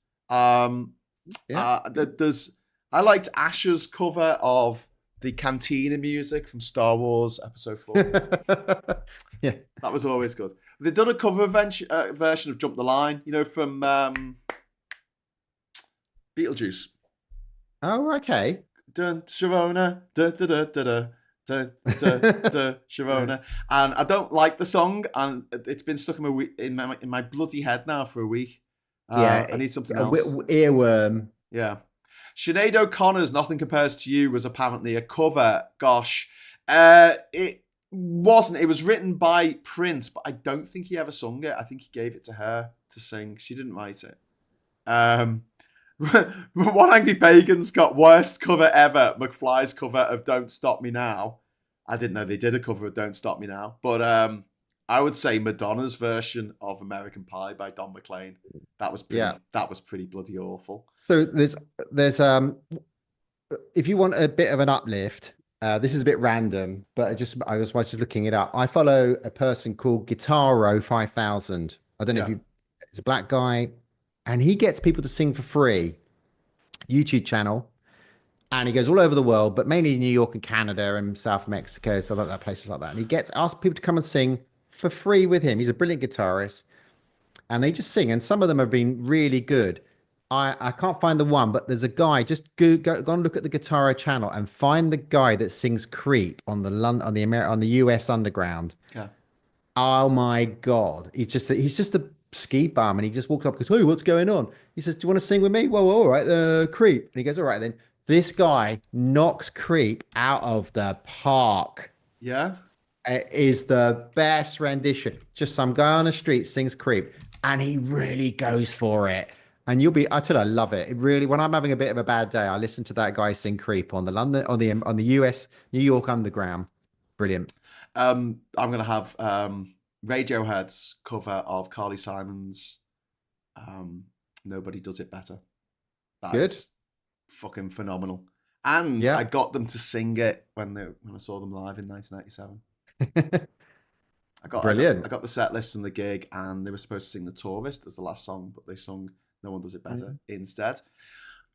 A: I liked Asher's cover of the Cantina music from Star Wars Episode 4.
B: Yeah.
A: That was always good. They've done a cover version of Jump the Line, from Beetlejuice.
B: Oh, okay.
A: Dun, Sharona, da da da da da. Sharona, and I don't like the song, and it's been stuck in my bloody head now for a week. I need something else.
B: Earworm.
A: Yeah, Sinead O'Connor's "Nothing Compares to You" was apparently a cover. Gosh, it wasn't. It was written by Prince, but I don't think he ever sung it. I think he gave it to her to sing. She didn't write it. One Angry Pagan's got worst cover ever. McFly's cover of "Don't Stop Me Now." I didn't know they did a cover of "Don't Stop Me Now," but I would say Madonna's version of "American Pie" by Don McLean. That was pretty bloody awful.
B: So there's if you want a bit of an uplift, this is a bit random, but I was just looking it up. I follow a person called Guitaro 5000. I don't know if it's a black guy, and he gets people to sing for free. YouTube channel. And he goes all over the world, but mainly New York and Canada and South Mexico, so like that, places like that. And he asks people to come and sing for free with him. He's a brilliant guitarist, and they just sing. And some of them have been really good. I can't find the one, but there's a guy. Just go and look at the Guitar channel and find the guy that sings "Creep" on the US Underground. Yeah. Oh my God, he's just a ski bum, and he just walks up and goes, "Hey, what's going on?" He says, "Do you want to sing with me?" Well, all right, "Creep." And he goes, "All right then." This guy knocks "Creep" out of the park.
A: Yeah.
B: It is the best rendition. Just some guy on the street sings "Creep," and he really goes for it. And I tell you, I love it. It really, when I'm having a bit of a bad day, I listen to that guy sing "Creep" on the US New York Underground. Brilliant.
A: I'm gonna have Radiohead's cover of Carly Simon's "Nobody Does It Better."
B: Good.
A: Fucking phenomenal. And I got them to sing it when I saw them live in 1997.
B: Brilliant.
A: I got the set list from the gig, and they were supposed to sing "The Tourist" as the last song, but they sung "No One Does It Better" instead.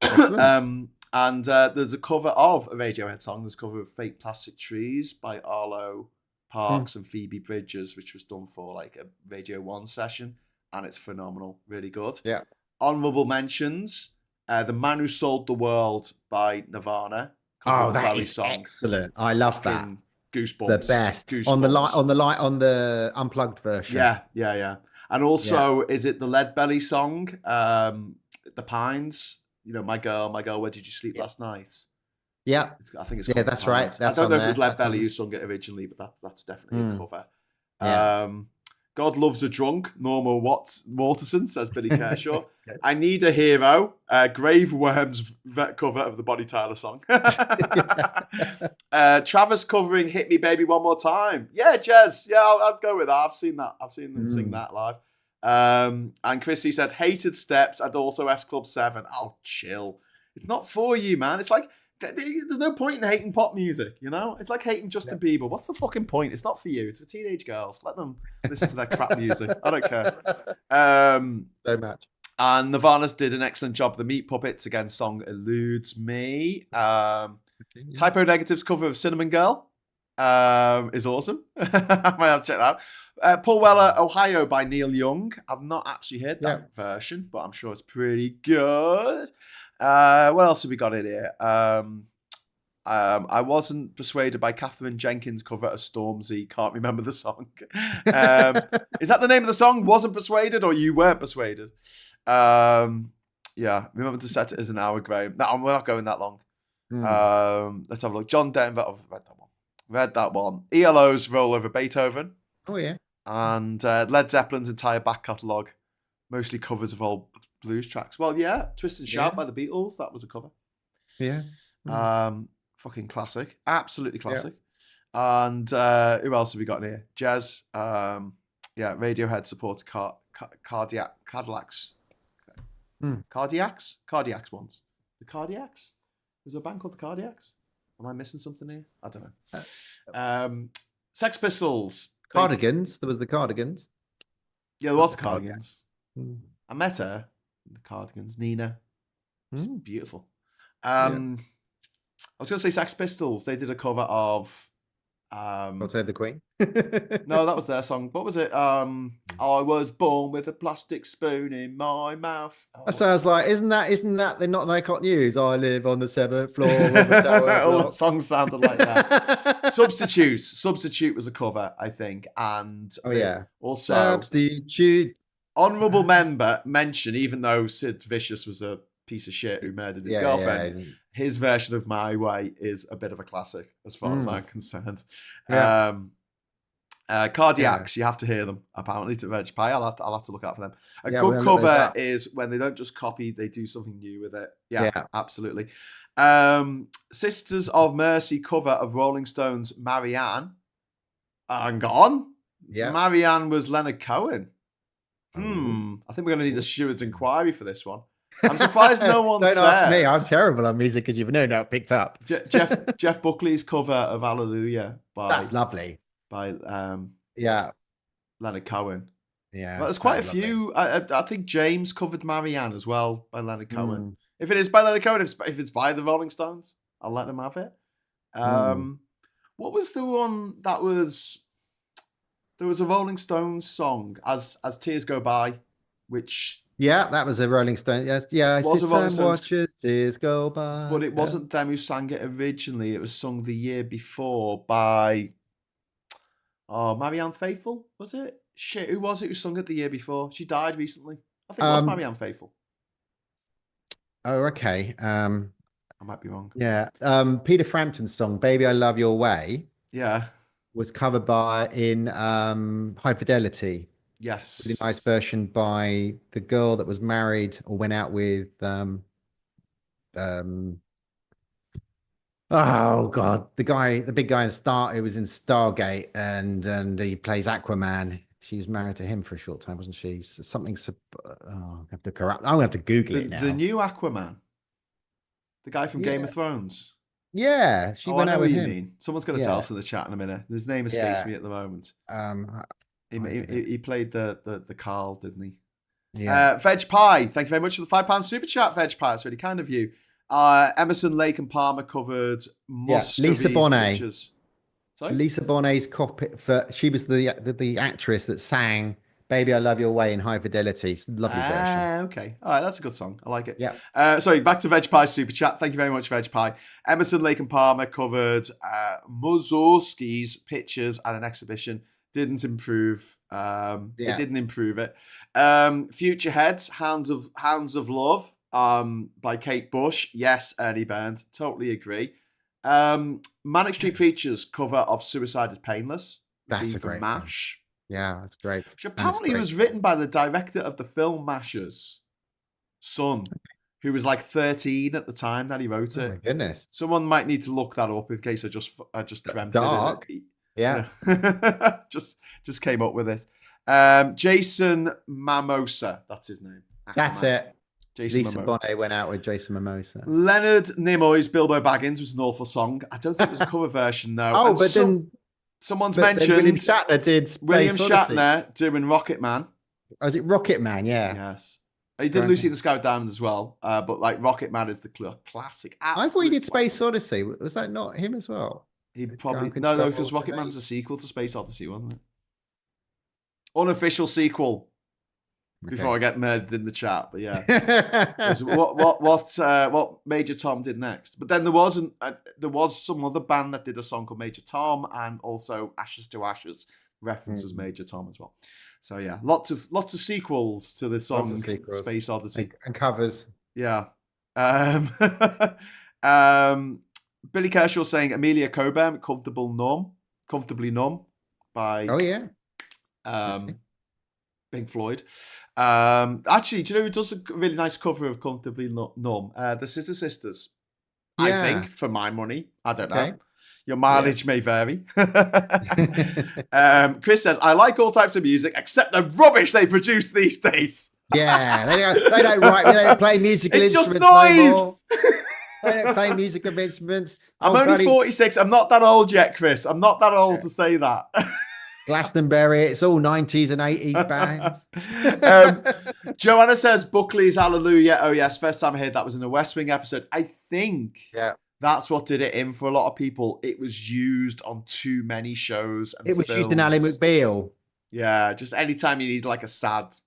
A: And there's a cover of a Radiohead song. There's a cover of "Fake Plastic Trees" by Arlo Parks and Phoebe Bridgers, which was done for like a Radio 1 session, and it's phenomenal, really good.
B: Yeah.
A: Honorable mentions. The Man Who Sold the World by Nirvana.
B: Oh, that is excellent. I love that.
A: Goosebumps.
B: The best.
A: Goosebumps.
B: On the unplugged version.
A: Yeah. And also, is it the Lead Belly song? The Pines. "My girl, where did you sleep last night?"
B: Yeah.
A: I think it's
B: Yeah,
A: called
B: that's right.
A: I
B: That's
A: don't
B: on
A: know if it
B: there.
A: was Lead
B: That's on
A: Belly
B: there.
A: who sung it originally, but that's definitely a
B: Mm.
A: cover.
B: Yeah.
A: God Loves a Drunk, Norma Waterson, says Billy Kershaw.
B: That's good.
A: I Need a Hero, Grave Worms cover of the Bonnie Tyler song. Travis covering Hit Me Baby One More Time. Yeah, Jez. Yeah, I'll go with that. I've seen that. I've seen them sing that live. And Chrissy said, Hated Steps and also S Club 7. Oh, chill. It's not for you, man. It's like, there's no point in hating pop music, you know? It's like hating Justin Bieber. What's the fucking point? It's not for you. It's for teenage girls. Let them listen to their crap music. I don't care.
B: So much.
A: And Nirvana did an excellent job. The Meat Puppets, again, song eludes me. Typo Negative's cover of Cinnamon Girl is awesome. I might have to check that out. Paul Weller, Ohio by Neil Young. I've not actually heard that version, but I'm sure it's pretty good. What else have we got in here? I wasn't persuaded by Catherine Jenkins' cover of Stormzy. Can't remember the song. Is that the name of the song? Wasn't persuaded, or you weren't persuaded? Yeah, remember to set it as an hour, Graham. No, we're not going that long. Let's have a look. John Denver. Oh, read that one. ELO's Roll Over Beethoven.
B: Oh yeah.
A: And Led Zeppelin's entire back catalogue, mostly covers of old blues tracks. Well, yeah, Twist and Shout by the Beatles. That was a cover.
B: Yeah.
A: Fucking classic. Absolutely classic. Yeah. And who else have we got in here? Jazz. Radiohead supported Cadillacs. Cardiacs ones. The Cardiacs? Was there a band called the Cardiacs? Am I missing something here? I don't know. Sex Pistols.
B: Cardigans. There was the Cardigans.
A: Yeah, there was the Cardigans. I met her. The Cardigans. Nina. Beautiful. I was going to say Sex Pistols. They did a cover of...
B: God Save the Queen.
A: No, that was their song. What was it? I was born with a plastic spoon in my mouth.
B: That sounds like, isn't that they're not Icot News? I live on the 7th floor of the tower.
A: All the songs sounded like that. Substitute was a cover, I think. And also
B: Substitute.
A: Honourable mention, even though Sid Vicious was a piece of shit who murdered his girlfriend, his version of My Way is a bit of a classic as far as I'm concerned. Cardiacs, you have to hear them apparently to Veg Pie. I'll have to look out for them. A good cover is when they don't just copy, they do something new with it. Yeah. Absolutely. Sisters of Mercy cover of Rolling Stones' Marianne. And gone. Yeah. Marianne was Leonard Cohen. I think we're going to need a steward's inquiry for this one. I'm surprised no one
B: Don't
A: said.
B: ask me. I'm terrible on music, as you've no doubt picked up.
A: Jeff Buckley's cover of Hallelujah
B: that's lovely.
A: By Leonard Cohen.
B: Yeah,
A: well, there's quite a few. I think James covered Marianne as well by Leonard Cohen. If it is by Leonard Cohen, if it's by the Rolling Stones, I'll let them have it. What was the one that was? There was a Rolling Stones song, As Tears Go By, which...
B: Yeah, that was a Rolling Stone. Yes, yeah. I sit and watch as tears go by.
A: But it wasn't them who sang it originally. It was sung the year before by... Marianne Faithfull, was it? Shit, who was it who sung it the year before? She died recently. I think it was Marianne Faithfull.
B: Oh, okay.
A: I might be wrong.
B: Yeah. Peter Frampton's song, Baby I Love Your Way.
A: Yeah.
B: Was covered in High Fidelity.
A: Yes.
B: Really nice version by the girl that was married or went out with oh God, the big guy who was in Stargate and he plays Aquaman. She was married to him for a short time, wasn't she? Something I'm gonna have to Google it now.
A: The new Aquaman. The guy from Game of Thrones.
B: Yeah, she went out with him.
A: Mean. Someone's going to tell us in the chat in a minute. His name escapes me at the moment. He played the Carl, didn't he?
B: Yeah.
A: Veg Pie, thank you very much for the £5 super chat, Veg Pie. It's really kind of you. Emerson, Lake and Palmer covered
B: Lisa Bonet.
A: Pictures. Sorry?
B: Lisa Bonet's copy she was the actress that sang Baby I Love Your Way in High Fidelity. It's a lovely version.
A: Okay. All right, that's a good song. I like it.
B: Yeah.
A: Sorry, back to Veg Pie Super Chat. Thank you very much, Veg Pie. Emerson, Lake and Palmer covered Mussorgsky's Pictures at an exhibition. Didn't improve. It didn't improve it. Future Heads, Hounds of Love by Kate Bush. Yes, Ernie Burns. Totally agree. Manic Street Preachers cover of Suicide is Painless.
B: That's
A: V
B: a
A: for
B: great
A: MASH.
B: Yeah, that's great.
A: Which apparently was written by the director of the film Mashers, son, who was like 13 at the time that he wrote it.
B: Oh my goodness.
A: Someone might need to look that up in case I just dreamt
B: Dark.
A: it.
B: Yeah.
A: Just came up with it. Jason Mamosa, that's his name.
B: That's it.
A: Jason
B: Lisa Bonet went out with Jason Mimosa.
A: Leonard Nimoy's Bilbo Baggins was an awful song. I don't think it was a cover version though.
B: Oh,
A: And
B: but then
A: someone's
B: then
A: mentioned
B: William Shatner did Space
A: William
B: Odyssey.
A: Shatner doing Rocket Man.
B: Oh, is it Rocket Man? Yeah.
A: Yes. He did
B: Right.
A: Lucy in the Sky with Diamonds as well. But like Rocket Man is the classic.
B: I thought he did
A: absolute
B: Space Odyssey. Was that not him as well?
A: He
B: Ground
A: probably
B: Control
A: no, because Rocket
B: Grenade.
A: Man's a sequel to Space Odyssey, wasn't it? Unofficial sequel. Before I get murdered in the chat, but yeah, what Major Tom did next. But then there was some other band that did a song called Major Tom, and also Ashes to Ashes references Major Tom as well. So yeah, lots of sequels to this song, Space Odyssey,
B: and covers.
A: Yeah. Billy Kershaw saying Amelia Coburn, Comfortably Numb by Pink Floyd. Actually, do you know who does a really nice cover of Comfortably Numb? The Scissor Sisters.
B: Yeah.
A: I think, for my money. I don't know. Your mileage may vary. Chris says, I like all types of music except the rubbish they produce these days.
B: Yeah, they don't play musical
A: it's
B: instruments.
A: It's just noise.
B: No more. They don't play musical instruments.
A: I'm only 46. I'm not that old yet, Chris. I'm not that old to say that.
B: Glastonbury, it's all 90s and 80s bands.
A: Joanna says, Buckley's Hallelujah. Oh, yes. First time I heard that was in a West Wing episode. I think that's what did it in for a lot of people. It was used on too many shows. And
B: it was used in Ally McBeal.
A: Yeah, just anytime you need like a sad song,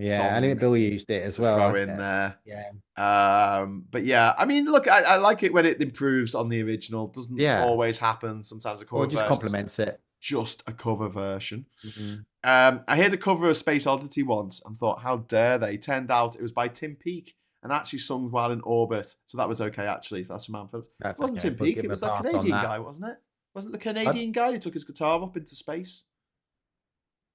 B: Ally McBeal used it as well.
A: Throw in there.
B: Yeah.
A: But yeah, I mean, look, I like it when it improves on the original. Doesn't always happen. Sometimes a cover
B: just complements it.
A: Just a cover version.
B: Mm-hmm.
A: I heard the cover of Space Oddity once and thought, how dare they? Turned out it was by Tim Peake and actually sung while in orbit. So that was okay, actually. That's from Manfield. It wasn't Tim Peake, it was that Canadian guy, wasn't it? Wasn't the Canadian guy who took his guitar up into space?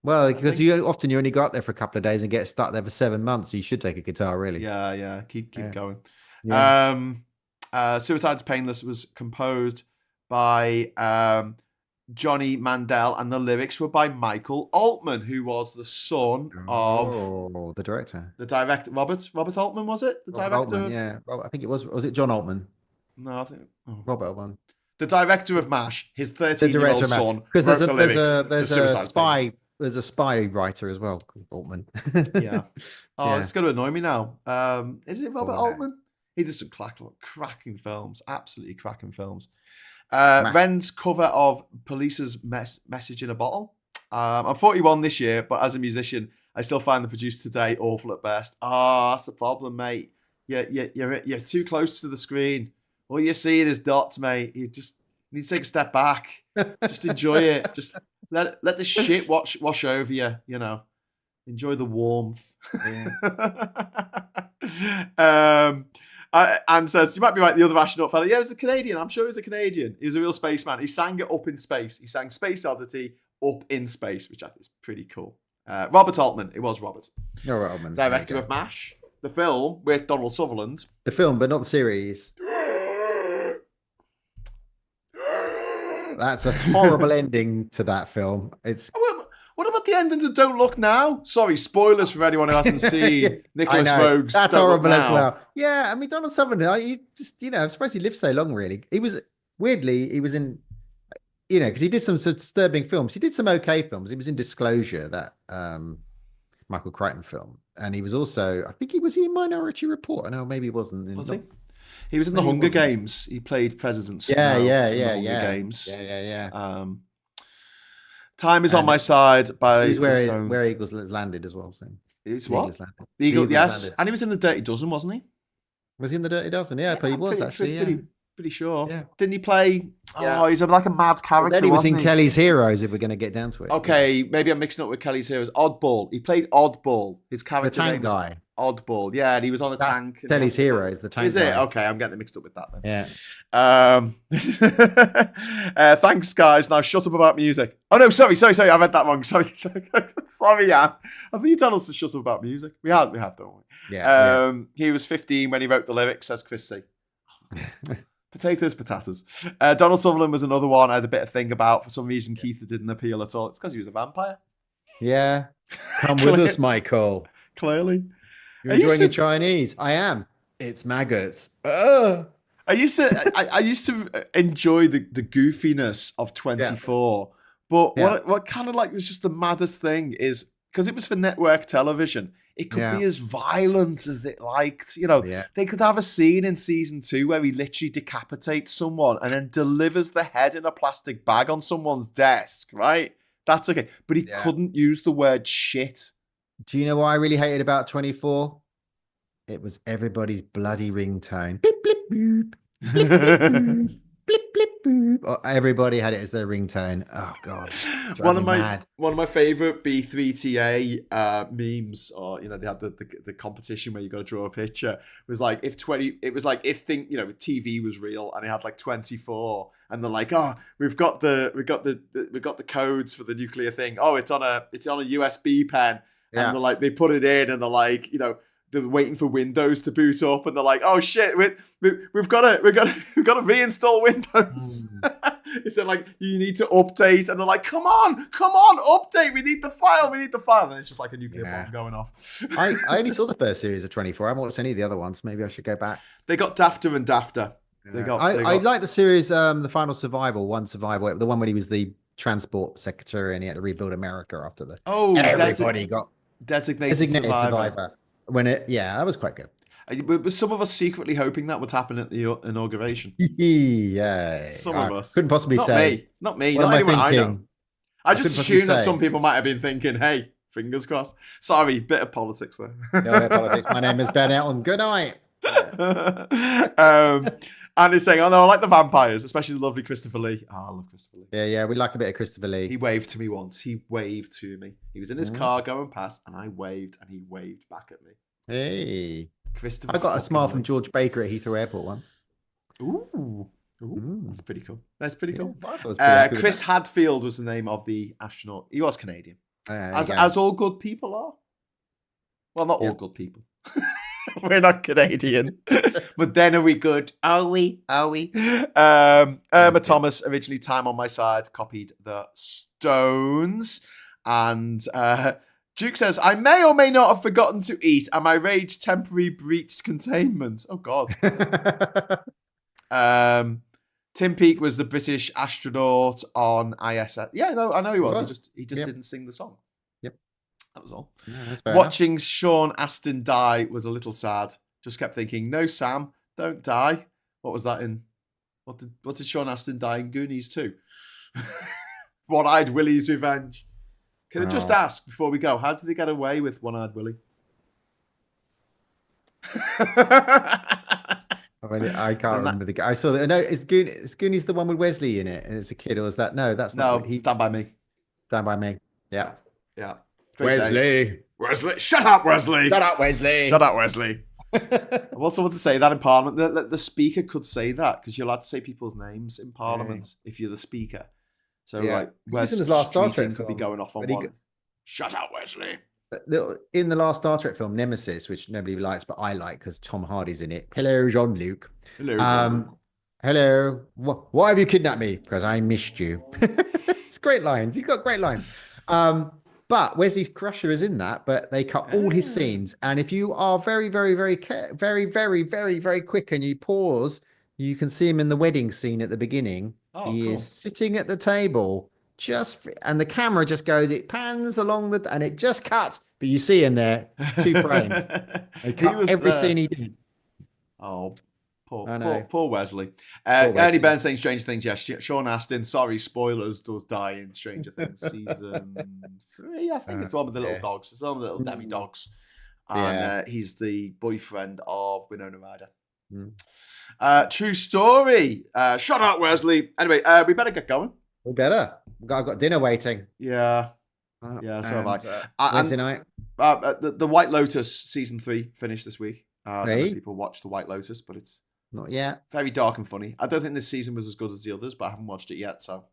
B: Well, because you only go up there for a couple of days and get stuck there for 7 months. So you should take a guitar, really.
A: Yeah. Keep going.
B: Yeah.
A: Suicide's Painless was composed by Johnny Mandel, and the lyrics were by Michael Altman, who was the son of
B: the director.
A: The director, Robert Altman, was it? The director
B: Altman, I think it was. Was it John Altman?
A: No, I think
B: Robert Altman.
A: The director of MASH, his 13-year-old son.
B: Because there's a spy writer as well called Altman.
A: Yeah. It's going to annoy me now. Is it Robert Altman? He did some cracking films, absolutely cracking films. Ren's cover of Police's Message in a Bottle. I'm 41 this year, but as a musician, I still find the produced today awful at best. That's the problem, mate. You're too close to the screen. All you're seeing is dots, mate. You just need to take a step back. Just enjoy it. Just let the shit wash over you. You know, enjoy the warmth. Yeah. And says, you might be right, the other astronaut fella. Yeah, he was a Canadian. I'm sure he was a Canadian. He was a real spaceman. He sang it up in space. He sang Space Oddity up in space, which I think is pretty cool. Robert Altman. It was Robert.
B: Robert Altman.
A: Director of MASH, the film with Donald Sutherland.
B: The film, but not the series. That's a horrible ending to that film.
A: What about the ending to Don't Look Now? Sorry, spoilers for anyone who hasn't seen Nicholas Rogue's
B: That's
A: Don't
B: horrible
A: Look
B: as
A: Now.
B: well. Yeah, I mean, Donald Sutherland, I'm surprised he lived so long, really. He was in, because he did some disturbing films. He did some okay films. He was in Disclosure, that Michael Crichton film. And he was also, I think he was in Minority Report. No, maybe he wasn't.
A: Was he? He was in The Hunger Games. He played President Snow in The Hunger Games.
B: Yeah.
A: Time is on my side by
B: he's where Eagles landed as well. So
A: it's what? The Eagle, yes. And he was in The Dirty Dozen, wasn't he?
B: Was he in The Dirty Dozen? Yeah, but he was
A: pretty sure.
B: Yeah.
A: Didn't he play? Oh, he's like a mad character.
B: Then he was in Kelly's Heroes, if we're going to get down to it.
A: Okay, maybe I'm mixing up with Kelly's Heroes. Oddball. He played Oddball. His character
B: the tank guy.
A: Oddball. Yeah, and he was on a
B: That's
A: tank. And
B: Telly's Heroes, the tank
A: Is it?
B: guy.
A: Okay, I'm getting it mixed up with that then.
B: Yeah.
A: Thanks, guys. Now shut up about music. Oh no, sorry. I read that wrong. Sorry, Jan. I think you told us to shut up about music. We have, don't we?
B: Yeah.
A: He was 15 when he wrote the lyrics, says Chris C. Potatoes. Donald Sutherland was another one I had a bit of thing about. For some reason, Keith didn't appeal at all. It's because he was a vampire.
B: Yeah. Come with us, Michael.
A: Clearly.
B: You're enjoying your Chinese. I am. It's maggots.
A: I used to enjoy the goofiness of 24, but what kind of like was just the maddest thing is because it was for network television. It could be as violent as it liked. You know, they could have a scene in season 2 where he literally decapitates someone and then delivers the head in a plastic bag on someone's desk. Right? That's okay, but he couldn't use the word shit.
B: Do you know what I really hated about 24? It was everybody's bloody ringtone. Blip, blip, boop. Blip, blip, boop. Blip, blip, boop. Oh, everybody had it as their ringtone. Oh, God.
A: One of my favorite B3TA memes, or, you know, they had the competition where you got to draw a picture, was like if TV was real and it had like 24 and they're like, oh, we've got the codes for the nuclear thing. Oh, it's on a USB pen. And they're like, they put it in and they're like, you know, they're waiting for Windows to boot up and they're like, oh shit, we've got to reinstall Windows. It's like, you need to update, and they're like, come on, update, we need the file. And it's just like a nuclear bomb going off.
B: I only saw the first series of 24. I haven't watched any of the other ones. Maybe I should go back.
A: They got dafter and dafter.
B: I like the series, The Final Survival, the one when he was the transport secretary and he had to rebuild America after everybody got designated survivor. That was quite good.
A: But some of us secretly hoping that would happen at the inauguration. Some of us
B: couldn't possibly say.
A: Not me. Not anyone I know. I just assume that some people might have been thinking, "Hey, fingers crossed." Sorry, bit of politics there.
B: Politics. My name is Ben Elton. Good night.
A: And he's saying, "Oh no, I like the vampires, especially the lovely Christopher Lee." Oh, I love Christopher Lee.
B: Yeah, we like a bit of Christopher Lee.
A: He waved to me once. He was in his car going past, and I waved, and he waved back at me.
B: Hey,
A: Christopher.
B: I got a smile from George Baker at Heathrow Airport once.
A: Ooh, that's pretty cool.
B: Yeah,
A: Chris Hadfield was the name of the astronaut. He was Canadian, as all good people are. Well, not all good people. We're not Canadian. But then are we good? Are we? Irma Thomas, originally Time on My Side, copied the Stones. And Duke says, I may or may not have forgotten to eat, and my rage temporarily breached containment. Oh, God. Tim Peake was the British astronaut on ISS. Yeah, no, I know he was. He just didn't sing the song. That was all. Yeah, watching Sean Astin die was a little sad. Just kept thinking, no, Sam, don't die. What was that in? What did Sean Astin die in Goonies 2? One-Eyed Willie's Revenge. Can I just ask before we go, how did they get away with One-Eyed Willie?
B: I can't remember the guy. I saw that. No, is Goonies the one with Wesley in it as a kid, or is that? No, that's not.
A: Stand By Me.
B: Stand By Me. Yeah.
A: Wesley. Shut up, Wesley. I also want to say that in Parliament, the Speaker could say that because you're allowed to say people's names in Parliament if you're the Speaker. So
B: Wesley in his last Star Trek
A: could be going off on one. Shut up, Wesley.
B: In the last Star Trek film, Nemesis, which nobody likes, but I like because Tom Hardy's in it. Hello, Jean-Luc. Hello. Why have you kidnapped me? Because I missed you. It's great lines. He's got great lines. But Wesley Crusher is in that, but they cut all his scenes. And if you are very, very, very, very, very, very, very quick and you pause, you can see him in the wedding scene at the beginning. He is sitting at the table, and the camera just goes, it pans along and it just cuts. But you see him there, 2 frames. They cut every scene he did.
A: Oh, Poor Wesley. Ernie Byrne saying Stranger Things. Yes, Sean Astin. Sorry, spoilers. Does die in Stranger Things season 3. I think it's the one with the little dogs. It's the one with the little demi dogs. And he's the boyfriend of Winona Ryder. True story. Shut up, Wesley. Anyway, we better get going.
B: We better. I've got dinner waiting.
A: Yeah. Yeah, so have I.
B: Wednesday night.
A: The White Lotus season 3 finished this week. I don't know if
B: Hey?
A: people watch The White Lotus, but it's
B: Not yet.
A: very dark and funny. I don't think this season was as good as the others, but I haven't watched it yet, so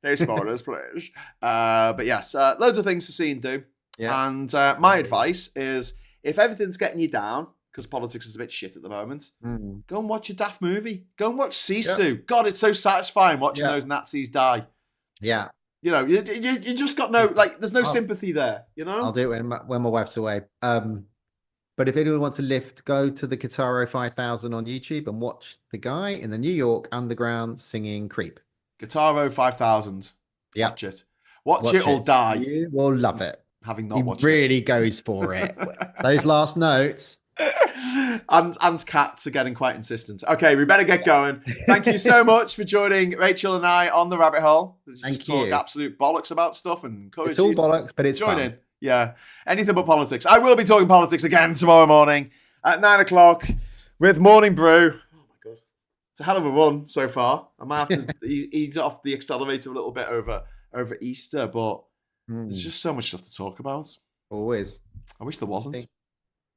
A: no spoilers, please. But yes, loads of things to see and do.
B: Yeah.
A: And my advice is, if everything's getting you down, because politics is a bit shit at the moment, go and watch a daft movie. Go and watch Sisu.
B: Yeah.
A: God, it's so satisfying watching those Nazis die.
B: Yeah.
A: You know, you just got no, like, there's no sympathy there, you know?
B: I'll do it when my wife's away. But if anyone wants a lift, go to the Guitaro 5000 on YouTube and watch the guy in the New York underground singing Creep.
A: Guitaro 5000.
B: Yeah.
A: Watch it. Watch it or die.
B: You will love it.
A: Having not watched
B: really
A: it.
B: goes for it. Those last notes.
A: And cats are getting quite insistent. Okay, we better get going. Thank you so much for joining Rachel and I on the rabbit hole.
B: Thank
A: talk
B: you.
A: Absolute bollocks about stuff and encourage
B: It's all
A: you to
B: bollocks, but it's
A: join
B: fun.
A: in. Yeah, anything but politics. I will be talking politics again tomorrow morning at 9 o'clock with Morning Brew. Oh my God. It's a hell of a run so far. I might have to ease off the accelerator a little bit over Easter, but there's just so much stuff to talk about.
B: Always.
A: I wish there wasn't.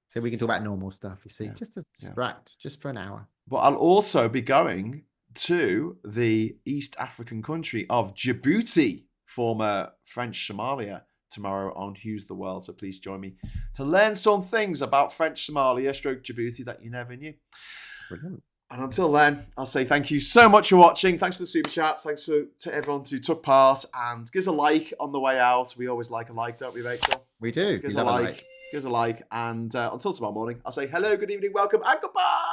B: So we can talk about normal stuff, you see, just to distract, just for an hour.
A: But I'll also be going to the East African country of Djibouti, former French Somalia, tomorrow on Hughes the World. So please join me to learn some things about French Somalia, stroke Djibouti, that you never knew.
B: Brilliant.
A: And until then, I'll say thank you so much for watching. Thanks for the super chats. Thanks to everyone who took part. And give us a like on the way out. We always like a like, don't we, Rachel?
B: We do.
A: Give us a like. Give us a like. And until tomorrow morning, I'll say hello, good evening, welcome, and goodbye.